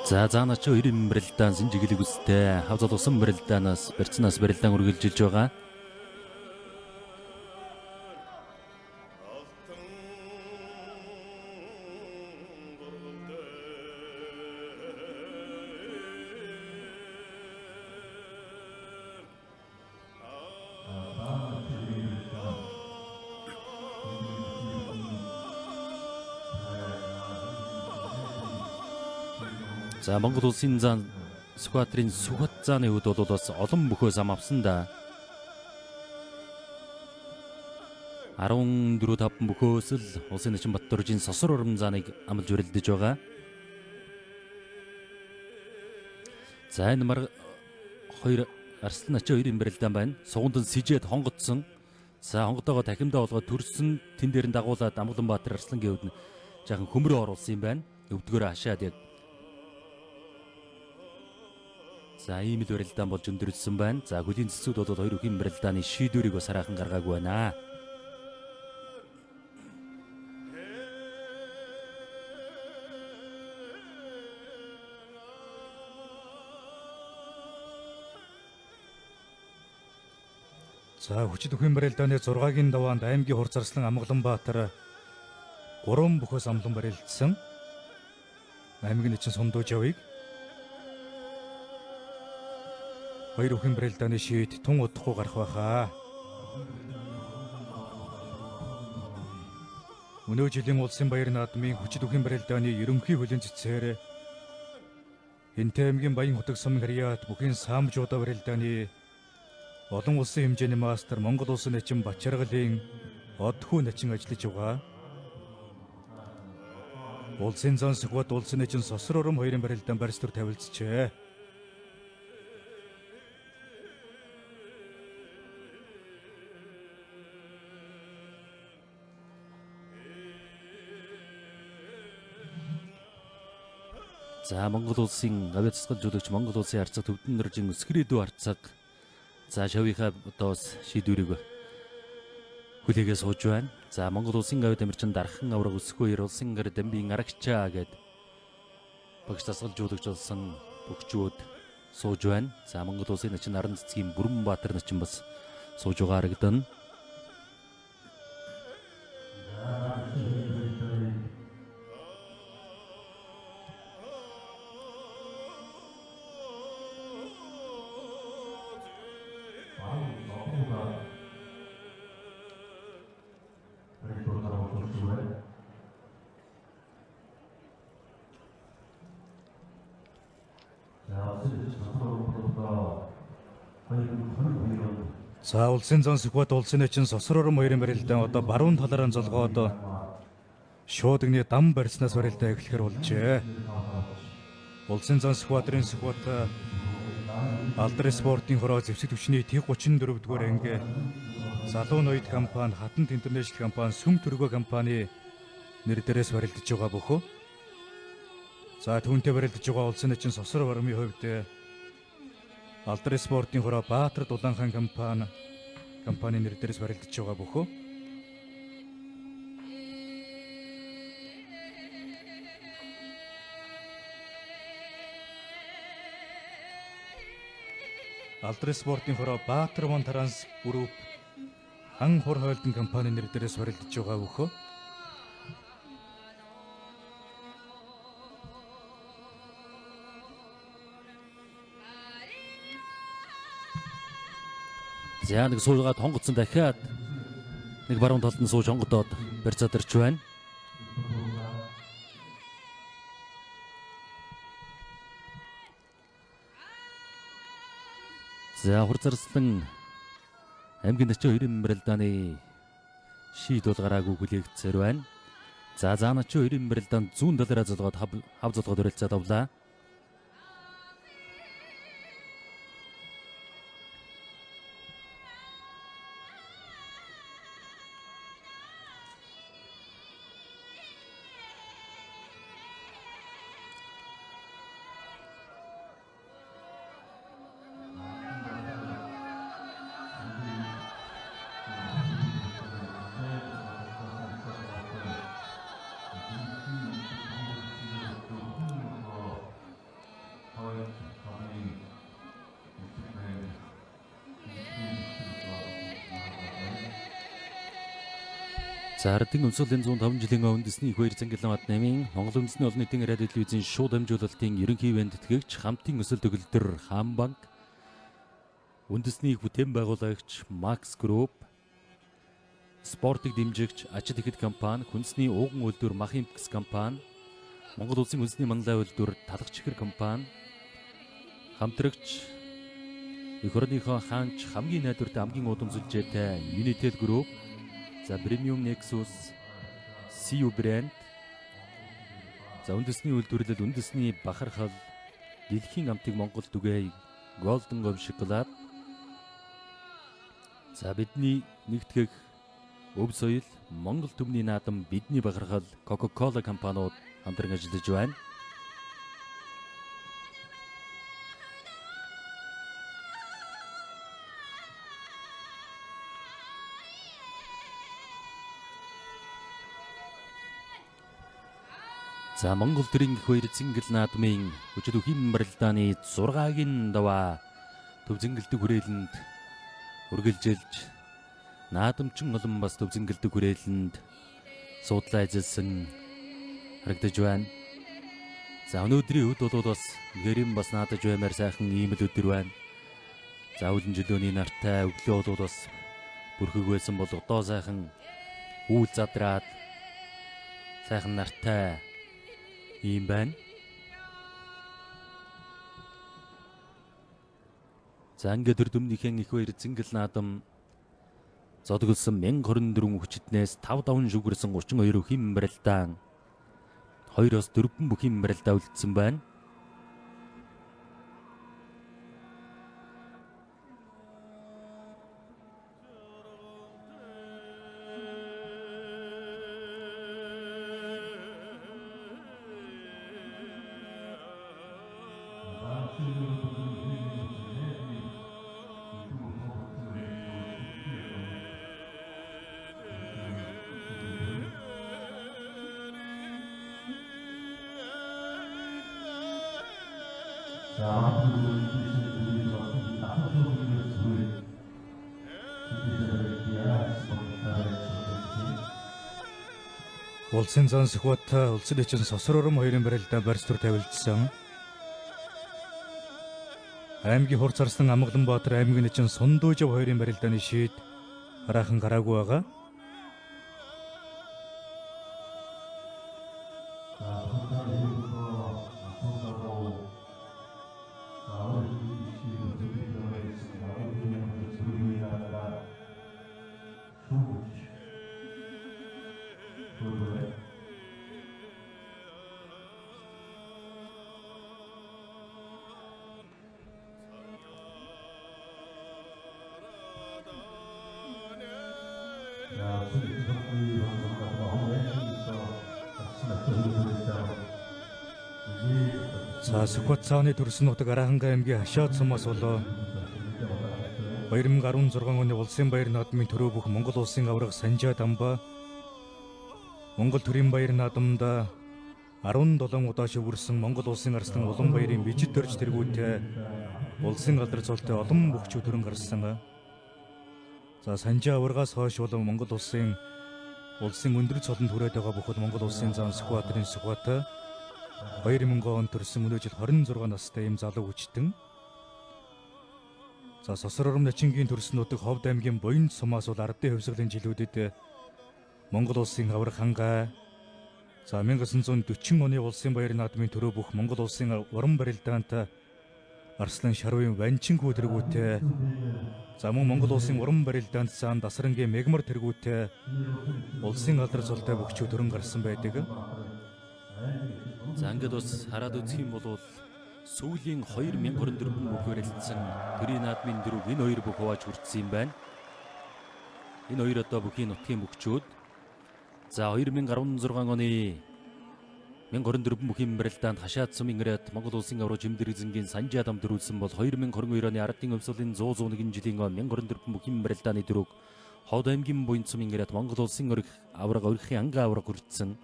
За заанач хоёрын барилдаан синжиглэг үстэй хав зол усан барилдаанаас барьцнаас барилдаан үргэлжилж байгаа. За Монгол Улсын заан Сүхбаатарын Сүхбат зааны хувьд бол бас олон бөхөөс ам авсан да. 14-5 бөхөөс л Улсын Начин Баттөржийн сосор урам зааныг амлж өрөлдөж байгаа. За энэ мар хоёр Арслан ачаа хоёрын барилдаан байна. Сугандан сэжээд хонгодсон. За хонгодоогоо дахимдаа болгоод төрсөн тэн дээр нь дагуулад Амгаланбаатар Арслангийн хувьд нь жаахан хөмрөө оруулсан юм байна. Өвдгөөрөө хашаад яг. За ийм л барилдаан болж өндөрлсөн байна. За хөлийн цэцүүд бол хоёр үхийн барилдааны шийдвэрийг бас хараахан гаргаагүй байна. За хүчит үхэн барилдааны 6-гийн даваанд аймгийн Хур Зарслан Амгаланбаатар 3 бөхөөс амлан барилдсан. Аймгийн Начин Сундууж явыг хоёр үхэн барилдааны шийд тун удахгүй гарах байхаа. Өнөө жилийн улсын баяр наадмын хүчит үхэн барилдааны ерөнхий хөлийн цэцээр Энтэй аймгийн Баян хотог сумын харьяат бүхийн Самжуудаа барилдааны олон улсын хэмжээний мастер Монгол Улсын Начин Бачаргалын одхүү начин ажиллаж байгаа. Улсын заан Сүхбат Улсын Начин сосор урам хоёрын барилдаан барьц төр тавилзжээ. За Монгол Улсын авиа цэцгэл жуулагч Монгол Улсын арцаг Төвдөн Нөржин Өсгөрөдөө арцаг за шавийнхаа одоос шийдвэрийг хүлээгээ сууж байна. За Монгол Улсын авиа тамирчин Дархан авраг өсгөө ир улсын гэр дамбийн арагчаа гэд багш цэцгэл жуулагч болсон бүгчүүд сууж байна. За Монгол Улсын Начин Аран цэцгийн Бүрэнбаатар начин бас сууж байгаа харагдана. За улсын заан Сүхбат Улсын Начин сосор урам хоёрын барилдаан одоо баруун талаараа золгоод шуудагны дам барьснаас барилдаа эхлэхэр болжээ. Улсын заан Сүхбаатарын Сүхбат алдрын спортын хороо зэвсэг түвшний Тэг 34 дугаар анги залуу ноёд компани Хатанд Интернэшнл компани Сүм төргөө компани нэр дээрээс барилдаж байгаа бөхөө. За түүнтэй барилдаж байгаа Улсын Начин сосор урмын хувьд Алдрес спортын хороо Баатар Дулаанхан компани нэр дээрээс барилдаж байгаа бөхөө. Алдрес спортын хороо Баатар One Trans Group хан хор хойлдон компани нэр дээрээс барилдаж байгаа бөхөө. За нэг суугаад хонгоцсон дахиад нэг баруун талд нь сууж хонгодоод барьцаадарч байна. За хурцарслан аймгийн Начи 2 барилдааны шийд бол гараагүй хүлээгдсээр байна. За Начи 2 барилдаанд зүүн талаараа золгоод хав золгоод өрөлцөө давлаа. За ардын өмсөлийн 105 жилийн үндэсний их баяр Цангилан бат намын Монгол үндэсний олон нийтийн радио телевизийн шууд дамжуулалтын ерөнхий ивент тэтгэгч хамтын өсөлт төгөлдөр Хаан банк, үндэсний бүтээн байгуулагч Max Group, спортыг дэмжигч Ачид ихэд компани, хүнсний ууган үйлдвэр Мах Импекс компани, Монгол улсын үндэсний манлай үйлдвэр Талах Чихэр компани, хамтрагч эх орныхоо хаанч хамгийн найдвартай амгийн удам сүлжээтэй Unitel Group, за Premium Nexus, CU брэнд, за үндэсний үйлдвэрлэл, үндэсний бахархал, дэлхийн амтыг Монгол түгээх Golden Gov шоколад, за бидний нэгтгэх өв соёл, Монгол төмний наадам, бидний бахархал, Coca-Cola компаниуд хамтран ажиллаж байна. За Монгол төрийн их баяр Цэнгэл наадмын өчигдөр хим барилдааны 6-гийн даваа төв зэнгэлдэг хүрээлэнд үргэлжилж наадамчин олон бас төв зэнгэлдэг хүрээлэнд суудлаа ажилласан харагдаж байна. За өнөөдрийн өд бол бас гэрэм бас наадаж баймаар сайхан ийм л өдөр байна. За өвлөн жилөөний нартай өглөө бол бас бүрхэг байсан бол одоо сайхан үйл задраад сайхан нартай ийм байна. За ингээд төрдөмнийхэн их баяр Цэнгэл наадам зодголсон 1024 хүчтнээс 5 давн шүгэрсэн 32 хим барилдаан 2-оос 4 бүх хим барилдаа үлдсэн байна. Улсын зан Сүхбаатар улсын эчин Сосрором хоёрын барилдаа барьц төр тавилдсан. Аймгийн хурцарсан Амгаланбаатар аймгийн эчин Сундуужав хоёрын барилдааны шийд хараахан гараагүй байгаа. За Сүхбат цааны төрсөн нутаг Арааханга аймгийн Хашаад сумаас болоо 2016 оны Улсын баяр наадмын төрөө бүх Монгол улсын авраг Санжаа Дамба Монгол төрийн баяр наадамда 17 удаа шүгэрсэн Монгол улсын арслан улан баярын бижид төрж тэргүүтээ улсын алдар цолтой олон бүхчүүд төрөн гарсан. За Санжаа аврагаас хойш бол Монгол улсын өндөр цолонд хүрээд байгаа бүхэл Монгол улсын зам Сүхбаатарын Сүхбат 2000 он төрсэн өнөө жил 26 настай юм залуу хүчтэн. За Сосрором Начингийн төрсөн нутаг Ховд аймгийн Буянд сумаас бол ардын хувьсгалын жилүүдэд Монгол улсын аврах хангай. За 1940 оны улсын баяр наадмын төрөө бүх Монгол улсын уран барилдаант Арслан Шарвын Ванчинхүү тэргүүтээ. За мөн Монгол улсын уран барилдаанд цаан Дасрангийн Мегмар тэргүүтээ улсын алдар цолтой бүхчүүд төрөн гарсан байдаг. За ингээд бас хараад үзэх юм бол сүүлийн 2024 бүхээр хэлсэн төрийн наадмын дөрөв энэ хоёр бүх хувааж хүртсэн юм байна. Энэ хоёр одоо бүхийн нутгийн бүхчүүд. За 2016 оны 2024 бүхийн барилдаанд Хашаад сумын ирээд Монгол улсын авраг жимдэр эзэнгийн Санжаа Дам дөрүүлсэн бол 2022 оны ардын өмсөлийн 101 жилийн 2024 бүхийн барилдааны дөрөв Ховд аймгийн Буянд сумын ирээд Монгол улсын авраг өрхийн ангаа авраг хүртсэн.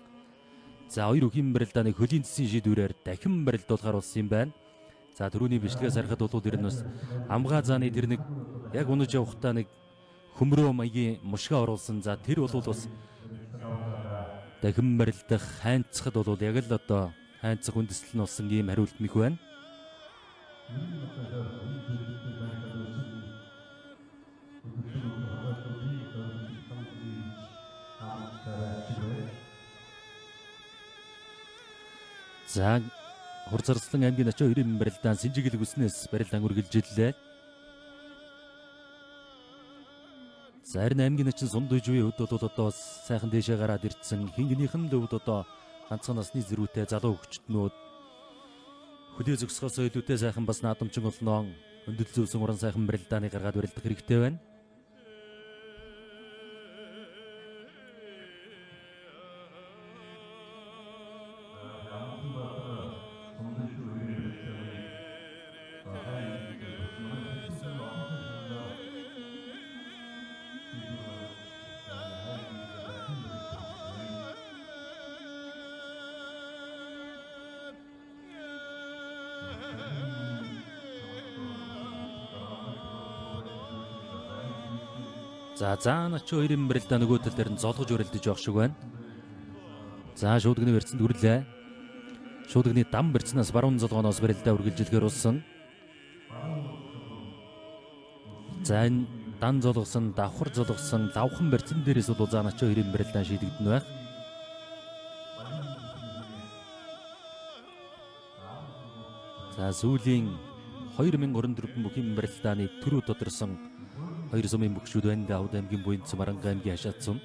За хоёр бүхийн барилдааны хөлийн цэсийн шийдвэрээр дахин барилдуулахар болсон юм байна. За түрүүний бичлэгээс харахад бол ер нь бас амгаа зааны тэр нэг яг унаж явахдаа нэг хөмрөө маягийн мушгаа оруулсан. За тэр бол бас дахин барилдах хайнцахад бол яг л одоо хайнцах үндэслэл нь болсон ийм хариулт мэх байна. За Хурцарслан аймгийн Ачаа 90 барилдаан Синжигэл гүснээс барилдаан үргэлжиллээ. За харин аймгийн Ачин Сундуйжвийн хувьд бол одоо сайхан дээшээ гараад ирсэн. Хингийнхэн хувьд одоо ганцхан насны зэрүүтэй залуу хөгчтнүүд хөдөө зөксгөөс илүүтэй сайхан бас наадамчин олноо өндөд зөөсөн уран сайхан барилдааны гаргаад барилдах хэрэгтэй байна. За Ачаа 20 барилдаа нөгөө тал дээр нь золгож өрөлдөж явах шиг байна. За шуудганы барьцанд хүрлээ. Шуудганы дам барьцнаас баруун золгооноос барилдаа үргэлжилгээр болсон. За энэ дан золгосон, давхар золгосон, давхан барьцан дээрээс бол Ачаа 20 барилдаа шийдэгдэнэ байх. За сүүлийн 2024 бүхийн барилдааны төрөө тодорсон хоёр сумын бүхчүүд байна. Ховд аймгийн Буянд сум, Аранга аймгийн Хашаад сум.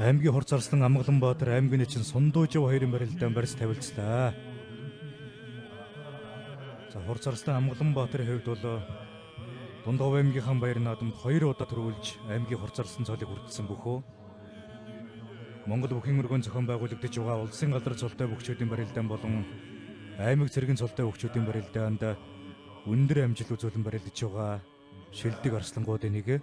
Аймгийн Хурцарслан Амгаланбаатар аймгийн Ачин Сундуйжив хоёрын барилдаан барьц тавилцлаа. За Хурцарслан Амгаланбаатарын хувьд бол Дундгов аймгийнхан баяр наадамд 2 удаа төрүүлж аймгийн Хурцарслан цолыг хүртсэн бөхөө. Монгол бүхийн өргөн зохион байгуулагдаж байгаа улсын алдар цолтой бүхчүүдийн барилдаан болон аймаг цэргийн цолтой бүхчүүдийн барилдаанд өндөр амжилт үзүүлэн барилдаж байгаа шилдэг арслангуудын нэг.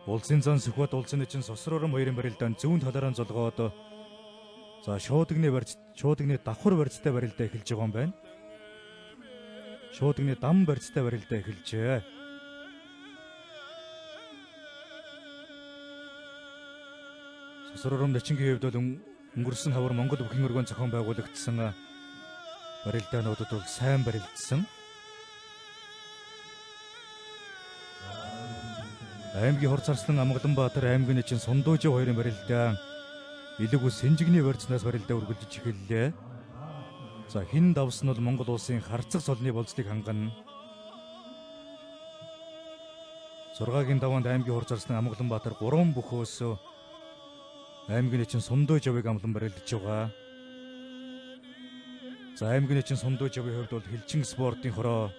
Улсын зан Сүхбат улсын Ачин Сосрором хоёрын барилдаанд зүүн талаараа золгоод за шуудганы давхар барьцтай барилдаа эхэлж байгаа юм байна. Шуудганы дам барьцтай барилдаа эхэлжээ. Сосрором Начингийн хувьд бол өнгөрсөн хавар Монгол бүхийн өргөн зохион байгуулагдсан барилдаануудад бол сайн барилдсан. Аймгийн Хурцарслан Амгаланбаатар аймгийн Ачин Сундуйжив хоёрын барилдаан Илэг ус Синжигний барьцнаас барилдаа үргэлжиж эхэллээ. За хин давс нь бол Монгол улсын харцаг цолны болцлыг хангана. 6-гийн даваанд аймгийн хур зарсны Амгаланбаатар 3 бөхөөс аймгийн эчин Сундой Жавыг амлан барилдаж байгаа. За аймгийн эчин Сундой Жавын хувьд бол Хилчин спортын хороо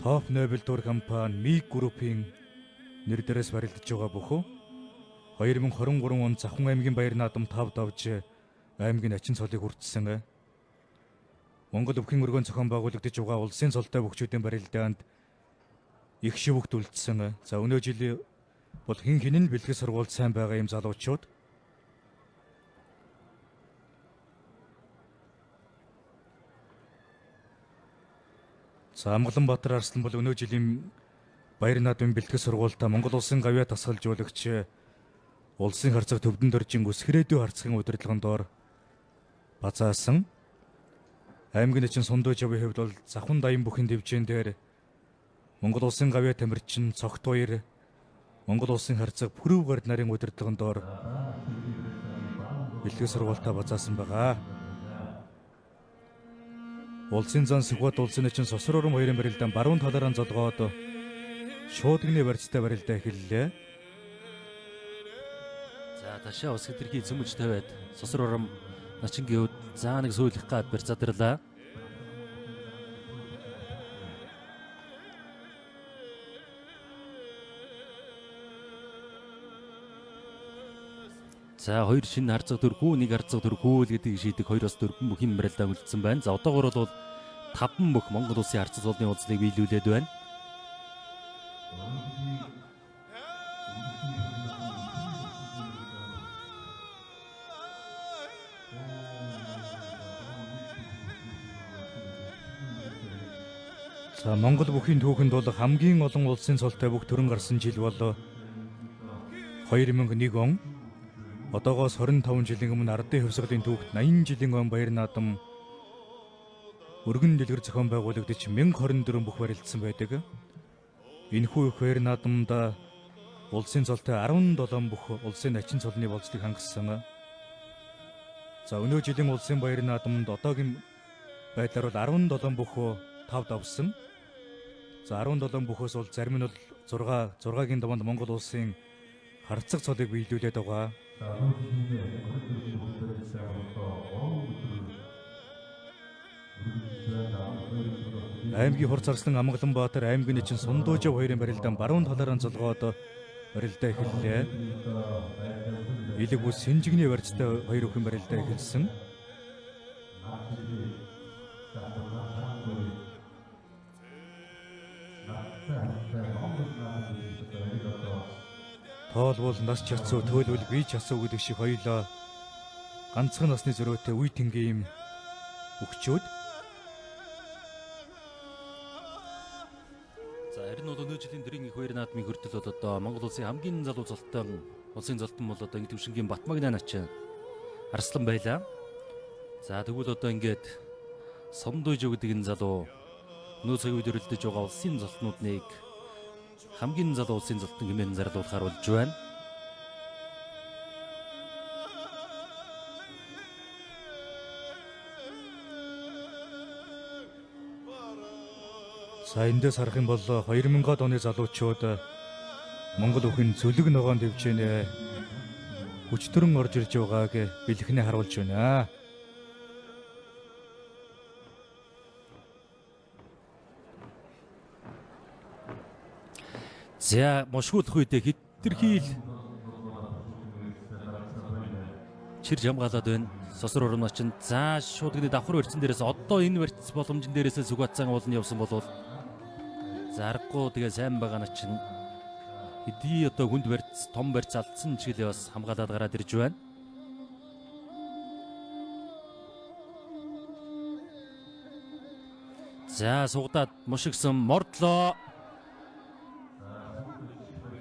Топ Нобель тур компани МИГ группийн нэр дээрээс барилдаж байгаа бөхөө 2023 онд Завхан аймгийн Баяр наадам 5 давж аймгийн ачин цолыг хүртсэн. Монгол өвхийн өргөн зохион байгуулагдаж байгаа улсын цолтой бөхчүүдийн барилдаанд их шивгт үлдсэн. За өнөө жилийн бол хин хинэн бэлтгэл сургуульд сайн байгаа юм залуучууд. За Амгаланбаатар Арслан бол өнөө жилийн Баяр наадмын бэлтгэл сургуультай Монгол улсын гавьяа тасгалжуулагч улсын харцаг төвдөн дөржин үсгэрээдүү харцагын удирдлагын доор базаасан. Аймгийн эчин Сундой Жавын хувьд бол Завхан даян бүхэн дэвжээн дээр Монгол улсын гавьяа тамирчин цогт баяр Монгол улсын харцаг Пүрэв гард нарын удирдлагын доор бэлтгэл сургуультай базаасан байгаа. Улсын зан Сүхбат улсын эчин Сосор уран баярын барилдаан баруун талаараа золгоод шуудгны барьцтай барилдаа эхэллээ. За ташаа ус хэтэрхий цөмөж тавиад Сосор уран Начингийн үед заа нэг сүүлэх гад барьцаадрлаа. За хоёр шинэ харцаг төрхүү, нэг харцаг төрхүү л гэдэг шийдэг хоёроос дөрвөн бүхий барилдаа үлдсэн байна. За одоогоор бол 5 бүх Монгол улсын харцаг цолны уулзлыг биелүүлээд байна. За Монгол бүхийн түүхэнд бол хамгийн олон улсын цолтой бүх төрөн гарсан жил бол 2001 он. Одоогоос 25 жилийн өмнө Ардын хувьсгалын түүхт 80 жилийн он Баяр наадам өргөн дэлгэр зохион байгуулагдаж 1024 бүх барилдсан байдаг. Энэхүү их Баяр наадамд улсын цолтой 17 бүх улсын ачин цолны болцлыг хангасан. За өнөө жилийн улсын Баяр наадамд одоогийн байдлаар бол 17 бүх 5 давсан. За 17 бүхөөс бол зарим нь бол 6-гийн даваанд Монгол улсын харцаг цолыг биелүүлээд байгаа. Аймгийн хур зарслан Амгаланбаатар аймгийн эчин Сундой Жав хоёрын барилдаан баруун талаараа золгоод барилдаа эхэллээ. Илэг бүс Синжигний барьцтай хоёр бүхэн барилдаа эхэлсэн. Тоол бол нас чацуу, төөлвөл бие чацуу гэдэг шиг хоёулаа ганцхан насны зөрөөтэй үе тэнгийн юм өгчөөд. За харин бол өнөө жилийн дэрийн их Баяр наадмын хүртэл бол одоо Монгол улсын хамгийн залуу цолтой улсын цолтон бол одоо ингэ төвшингийн Батмагна начин Арслан байлаа. За тэгвэл одоо ингээд Сундой Жав гэдэг энэ залуу өнөө цаг үед өрөлдөж байгаа улсын цолтнуудыг хамгийн залуу улсын цолтон хэмээн зарлуулахаар болж байна. За эндээс харах юм бол 2000-ад оны залуучууд Монгол өвхийн зүлэг ногоон дэвжээнэ хүчтөрөн орж ирж байгааг бэлэхнээ харуулж байна. За мошгуулах үедээ хэтэрхий л чирж хамгаалаад байна. Сосор уран начин за шуудганы давхар барьцсан дээрээс одоо энэ барьц боломжн дээрээс Сүхбаатсан уулын явсан болвол зарахгүй тэгээ сайн байгаа начин хэдий одоо хүнд барьц том барьц алдсан ч гэлээ бас хамгаалаад гараад ирж байна. За сугадаад мушигсан мордлоо.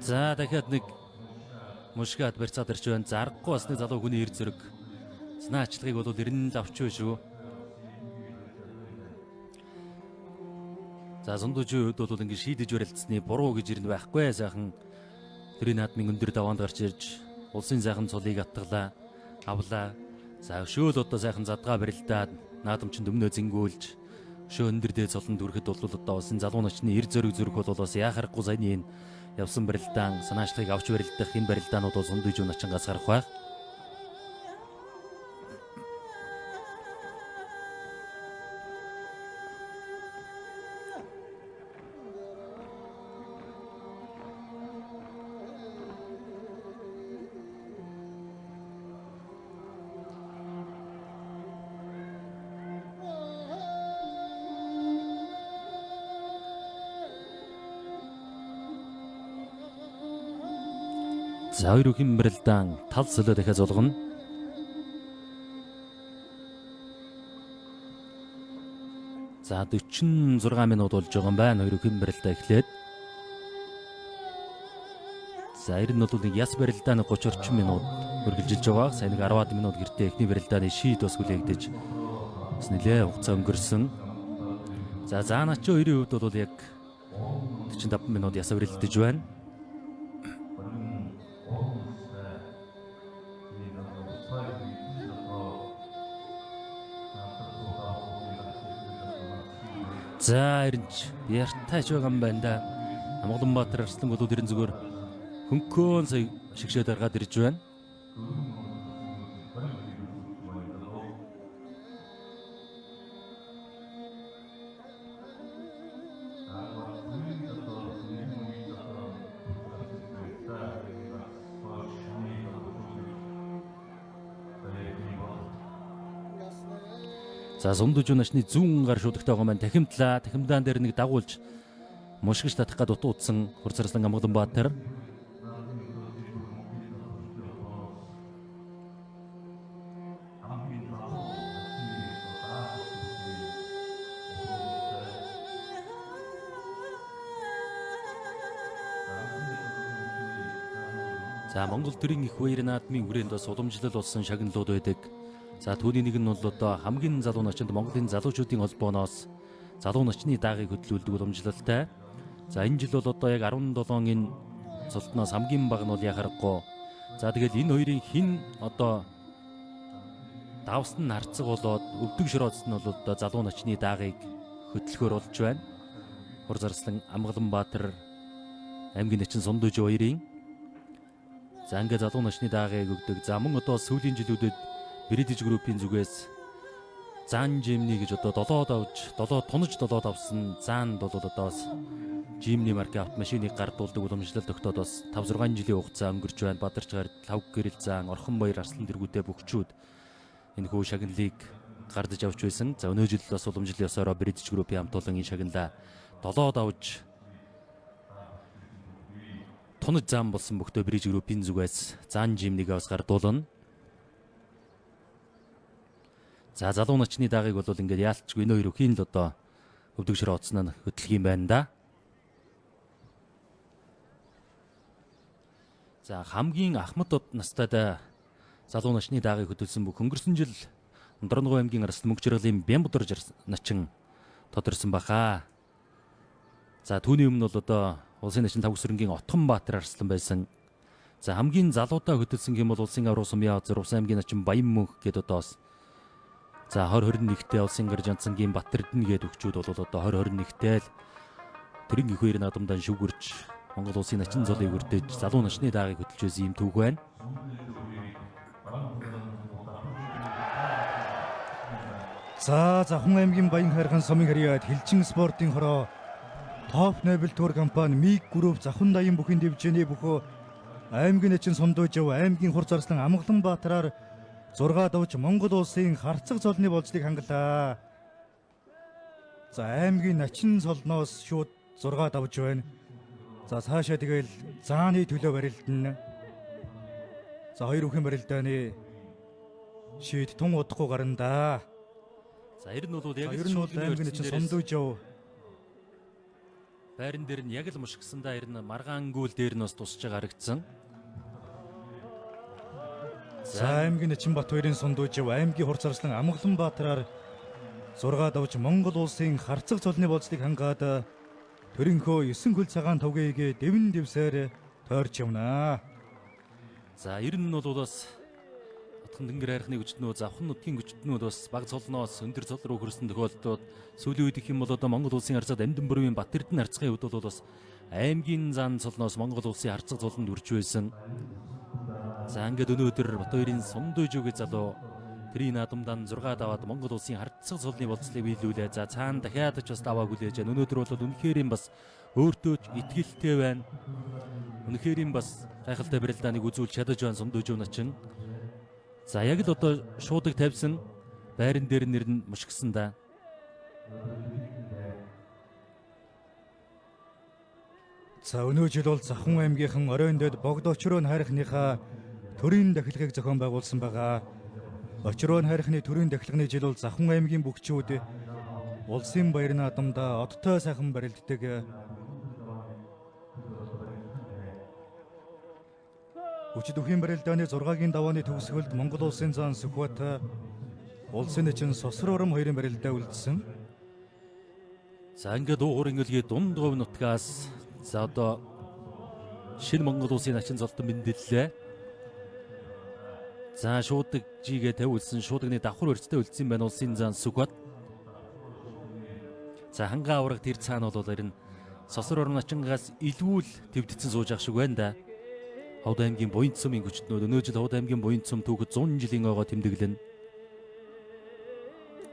За дахиад нэг мушгаад барьцаад ирж байна. Зарахгүй бас нэг залуу хүний эр зэрэг санаачлагыг бол ирнэ л авч шүү. За Сундой Жавын үед бол ингэ шийдэж барилдсны буруу гэж ирнэ байхгүй сайхан тэрийн наадмын өндөр даваанд гарч ирж улсын сайхан цолыг атгалаа авлаа. За өшөөл одоо сайхан задгаа барилдаад наадамчин дөмнөө зингүүлж өшөө өндөрдөө золон дүрэхэд бол одоо бас энэ залуу начны эр зөрөг зүрх бол бас яхахгүй саяны явсан барилдаан санаачлагыг авч барилдах энэ барилдаанууд бол Сондуж начингаас гарах байх. За хоёр үхэн барилдаан тал солио дахиад зулгана. За 46 минут болж байгаа юм байна. Хоёр үхэн барилдаа эхлээд. За ер нь бол нэг яс барилдааны 30 орчим минут үргэлжилж байгаа. Сайн нэг 10 минут гэртээ эхний барилдааны шийд бас хүлээгдэж бас нэлээ хугацаа өнгөрсөн. За зааначо 90% бол яг 45 минут ясаа барилдаж байна. За эренч яртаач байгаа юм байна да. Амгаланбаатар Арслан голууд ерэн зүгээр хөнköön сая шигшээ даргаад ирж байна. За Сондуж начны зүүн гар шуудагтай байгаа маань тахимтлаа. Тахимдаан дээр нэг дагуулж мушгиж татах гээд утуудсан Хурц Арслан Амгаланбаатар. За Монгол төрийн их баяр наадмын хүрээнд бас уламжлал болсон шагналууд байдаг. За түүний нэг нь бол одоо хамгийн залуу начинд Монголын залуучуудын холбооноос залуу начны даагыг хөтлүүлдэг уламжлалтай. За энэ жил бол одоо яг 17-ын цолтноос хамгийн бага нь бол яхахгүй. За тэгэл энэ хоёрын хин одоо давсан харцаг болоод өвдөг широоцс нь бол одоо залуу начны даагыг хөтлөхөр болж байна. Хурц Арслан Амгаланбаатар аймгийн начин Сондуж хоёрын за ингээ залуу начны даагыг өгдөг. За мөн одоо сүүлийн жилүүдэд British Group-ийн зүгээс Зан Jimny гэж одоо 7 тонож авсан Зан бол одоо бас Jimny маркийн автомашиныг гардуулдаг уламжлал тогтоод бас 5-6 жилийн хугацаа өнгөрч байна. Бадарчгаар Лав Гэрэл Зан, Орхонбаяр Арслан дэргүүтэй бөхчүүд энэ хүү шагналыг гардаж авч байсан. За өнөө жил бас уламжлалын ёсоор British Group-ийн хамт олон энэ шагналаа 7 давж тонож зам болсон бөхтөө British Group-ийн зүгээс Зан Jimny-г бас гардуулна. За залуу начны даагыг бол ингээд яалтчгүй энэ хоёр өхийн л одоо өвдөг широоцсноо хөтлөх юм байна да. За хамгийн ахмад настайд залуу начны даагыг хөтөлсөн бүх өнгөрсөн жил Ондорногов аймгийн Арслан мөнх жаргалын Бямбудар начин тодорсон баха. За түүний өмнө бол одоо улсын начин Тавгсрынгийн Отгонбаатар Арслан байсан. За хамгийн залуудаа хөтөлсөн юм бол улсын авруу сумын Азар Улсын аймгийн начин Баян мөнх гэдэг одоос за 2021-т улсын гар Жансангийн Батэрдэн гээд өгчүүд бол одоо 2021-т л төрийн их баяр наадамдаа шүгэрч Монгол улсын начин золыг өртөж залуу начны даагыг хөтөлж байсан юм түүх байна. За Завхан аймгийн Баян хайрхан сумын харьяат Хилчин спортын хороо топ левел тур компани Миг Групп Завхан даян бүхний дэвжээний бөхөө аймгийн начин Сондуж аймгийн Хурц Арслан Амгаланбаатараар 6 давж Монгол улсын харцаг цолны болжлыг хангалаа. За аймгийн начин цолноос шууд 6 давж байна. За цаашаа тэгэл зааны төлөө барилдана. За хоёр үхэн барилдааны шийд тун удахгүй гарна да. За ер нь бол яг л аймгийн начин Сондуж байран дээр нь яг л мушгсандаа ер нь маргаан гүйл дээр нь бас тусч байгаа харагдсан. За аймгийн Начинбат хоёрын Сондуж аймгийн Хурц Арслан Амгаланбаатараар 6 давж Монгол улсын харцаг цолны болжлыг хангаад төрөнхөө 9 хөл цагаан тавгийг дэвэн дэвсээр тойрч явнаа. За ер нь бол бас Хотхон тэнгэр хайрхны хүчтнүүд, завхан нутгийн хүчтнүүд бас баг цолноос өндөр цол руу хөрсөн тохиолдлууд сүүлийн үед их юм бол одоо Монгол улсын харьцаад Амьд бүрийн Бат Эрдэнэ харьцагын хувьд бол бас аймгийн зан цолноос Монгол улсын харьцаг цолонд үрж байсан. За ингээд өнөөдөр Батбаярын Сумдүйжүүгээ залуу тэрийн наадамдан 6 даваад Монгол улсын харьцаг цолны болцлыг биелүүлээ. За цаана дахиад ч бас даваа хүлээж байна. Өнөөдөр бол үнэхээр юм бас өөртөө ч итгэлтэй байна. Үнэхээр юм бас гайхалтай барилдааныг үзүүлж чадаж байна Сумдүйжүү начин. За яг л одоо шуудаг тавьсан байран дээр нэр нь мушгсан да. За өнөө жил бол Завхан аймгийнхан Оройн дэд богд очроо хайрхныхаа төрийн дахилгыг зохион байгуулсан байгаа. Очроо хайрхны төрийн дахилганы жил бол Завхан аймгийн бүгчүүд улсын баяр наадамда одтой сайхан барилддаг. Хүчит үхийн барилдааны 6-гийн давааны төгсгөлд Монгол улсын зан Сүхбат улсын нэгэн Сосор Ором хоёрын барилдаа үлдсэн. За ингээд уугуурын өлгийн дунд говь нутгаас за одоо шинэ Монгол улсын начин золтон мэндэллээ. За шуудаг жигээ тавьулсан шуудагны давхар өрцтэй үлдсэн байна улсын зан Сүхбат. За хангаа авраг тэр цаана бол харин Сосор Ором начингаас илүүл твдцэн сууж ах шиг байна да. Ховд аймгийн Буянт сумын хүчтнүүд өнөө жил Ховд аймгийн Буянт сум түүхэд 100 жилийн ойгоо тэмдэглэн.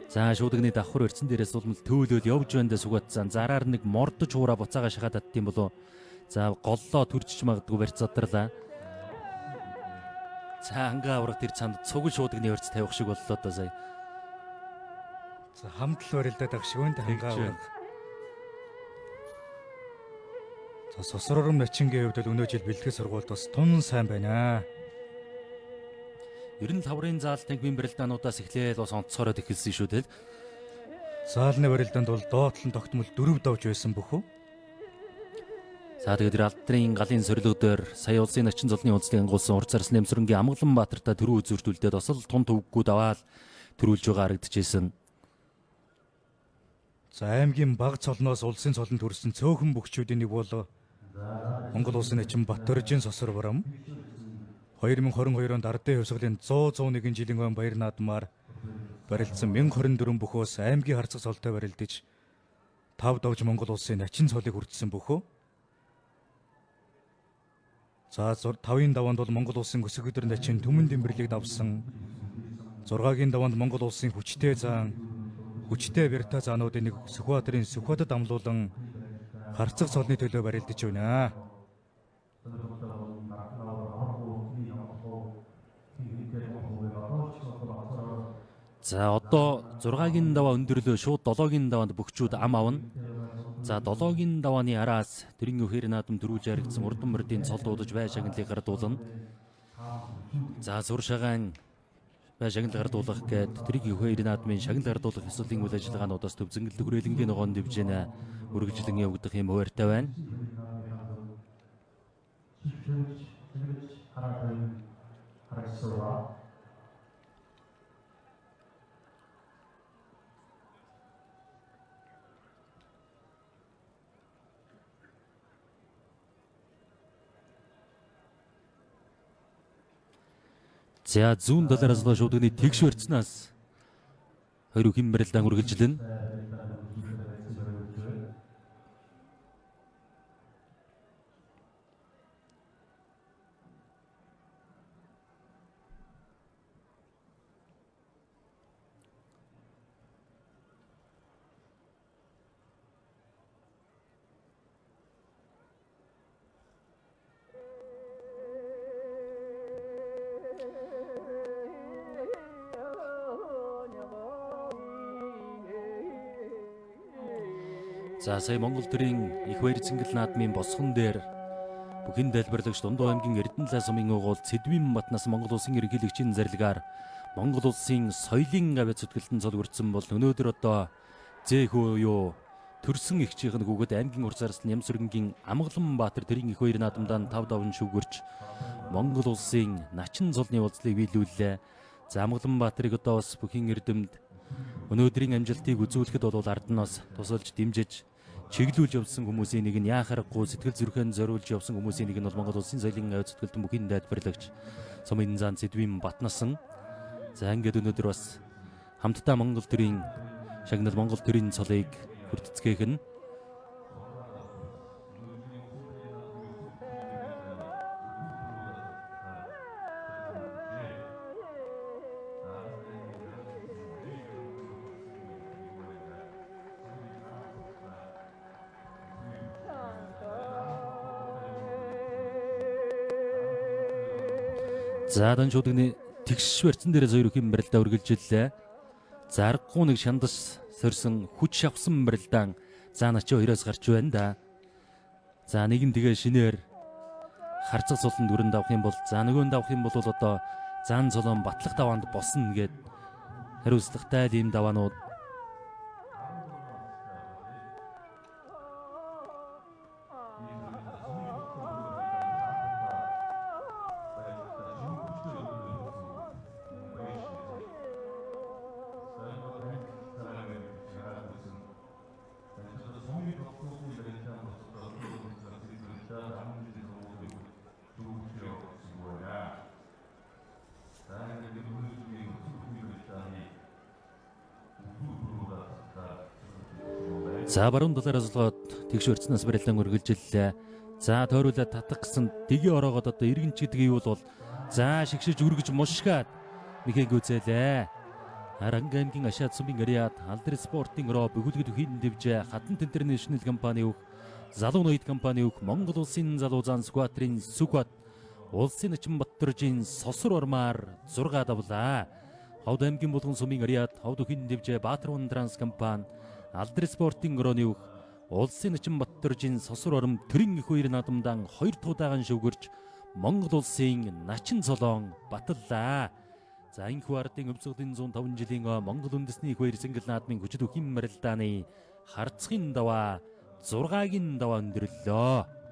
За шуудагны давхар өрцөн дээрээс улмал төөлөөл явж байна Сүхбат зан зараар нэг мордож хуураа буцаага шахаад адтсан болов. За голлоо төрчж магадгүй барьц задарлаа. За хангаа авраг тэр цаанд цуг шуудагны өрц тавих шиг боллоо одоо сая. За хамтл барилдаад ах шиг байна хангаа авраг. За Сосор Ором начингийн хувьд өнөө жил бэлтгэх сургуульд бас тун сайн байна. 95-ын заал танхимын барилдаануудаас эхлээл бас онцгороод эхэлсэн шүү дээ. Заалны барилдаанд бол доотлон тогтмол 4 давж байсан бөхөө. За тэгээд алдрын галын сорилго дээр сая улсын начин золны үндэслэг ангуулсан урт царсны Нэмсрэнгийн Амгалан Баатартай төрөө үзүүртүүлдээд осол тун төвгүүд аваад төрүүлж байгаа харагдчихсэн. За аймгийн баг цолноос улсын цолонд хүрсэн цөөхөн бүгчүүдийн нэг бол Монгол улсын начин Батөржин Сосор Ором 2022 онд ардын хувьсгалын 101 жилийн өн баяр наадмаар барилдсан 1024 бөхөөс аймгийн харцаг цолтой барилдаж 5 давж Монгол улсын начин цолыг хүртсэн бөхөө. За 5-ын даваанд бол Монгол улсын өсөг өдөр начин Түмэн Дэмбэрлийг давсан. 6-гийн даваанд Монгол улсын хүчтэй зан хүчтэй бэрта заануудын нэг Сүхбаатарын Сүхбатад амлуулан харцаг цолны төлөө барилдаж байна. За одоо 6-гийн даваа өндөрлөө шууд 7-гийн даваанд бүгчүүд ам авна. За 7-гийн давааны араас тэрийн үхээр наадам дөрүүлж харагдсан урдан мөрдийн цол дуудаж бай шагналыг гардуулна. За зур шагаан бай шагнал гардуулах гээд тэрийн үхээр наадмын шагнал гардуулах ёслолын үйл ажиллагаануудаас төв зөнгөлд хүрээлэнгийн ногоон дэвж байна. Үргэлжлэн явагдах юм хуваартай байна. За зүүн талаараас шуудагны тэгш барьцнаас хоёр үхэн барилдаан үргэлжлэн. За сая Монгол төрийн их баяр цэнгэл наадмын босгон дээр бүхэн дэлбэрлагч Дундуу аймгийн Эрдэнэлээ сумын угуул Цэдвийн Батнаас Монгол улсын ерөнхийлөгчийн зарилгаар Монгол улсын соёлын авиа зүтгэлтэн цол үрдсэн бол өнөөдөр одоо зэхөө юу төрсөн ихчийнх нь хүүхэд аймгийн урт зарслын Нэмсрэнгийн Амгалан Баатар тэрийн их баяр наадамдаа 5 давн шүгэрч Монгол улсын начин цолны уулзлыг биелүүллээ. За Амгалан Баатарыг одоо бас бүхэн эрдэмд өнөөдрийн амжилтыг үзүүлэхэд бол ард нь бас тусалж дэмжиж чиглүүлж явсан хүмүүсийн нэг нь яахарахгүй сэтгэл зүрхэн зориулж явсан хүмүүсийн нэг нь бол Монгол улсын соёлын авиа зүтгэлтэн бүхэн дэлбэрлагч Сумын зан Цэдвийн Батнасан. За ингээд өнөөдөр бас хамтдаа Монгол төрийн шагнал Монгол төрийн цолыг хүрдэцгээх нь за даншуудны тэгш барьцсан дээр зөөр их юм барилдаа үргэлжиллээ. За аргагүй нэг шандас сорсон хүч шавсан барилдаан за начи хоёроос гарч байна да. За нэг нь тэгээ шинээр харцаг цолонд өрөнд авах юм бол за нөгөөнд авах юм бол одоо зан цолон батлах даваанд босно гэд хариуцлагатай ийм даваанууд за баруун талаараас олгоод тэгш өрцнөөс барилдаан үргэлжиллээ. За тойруулаад татах гэсэн дэги ороогоод одоо иргэнч гэдэг юу бол за шигшиж үргэж мушгаад нэхэг үзээлээ. Аранга аймгийн Ашаад сумын ариад Алдрес спортын роо бүгүлгэд үхийн дэвжээ Хатан Интернэшнл компани өг залуу ноёд компани өг Монгол улсын залуу зан сквадрын сүгват улсын Начин Баттөржийн сосор ормаар 6 давлаа. Ховд аймгийн Булган сумын ариад Ховд үхийн дэвжээ Баатар транс компани Алдрес спортын рооны өг улсын Начин Баттөржийн сосор ором төрийн их хоёр надамдан 2 удаахан шүгэрч Монгол улсын Начин цолоон баталлаа. За энэ хуардын өвсгөлийн 105 жилийн Монгол үндэсний их хоёр сэнгэл наадмын хүчит үхэн марилдааны харцгийн даваа 6-гийн даваа өндөрлөө.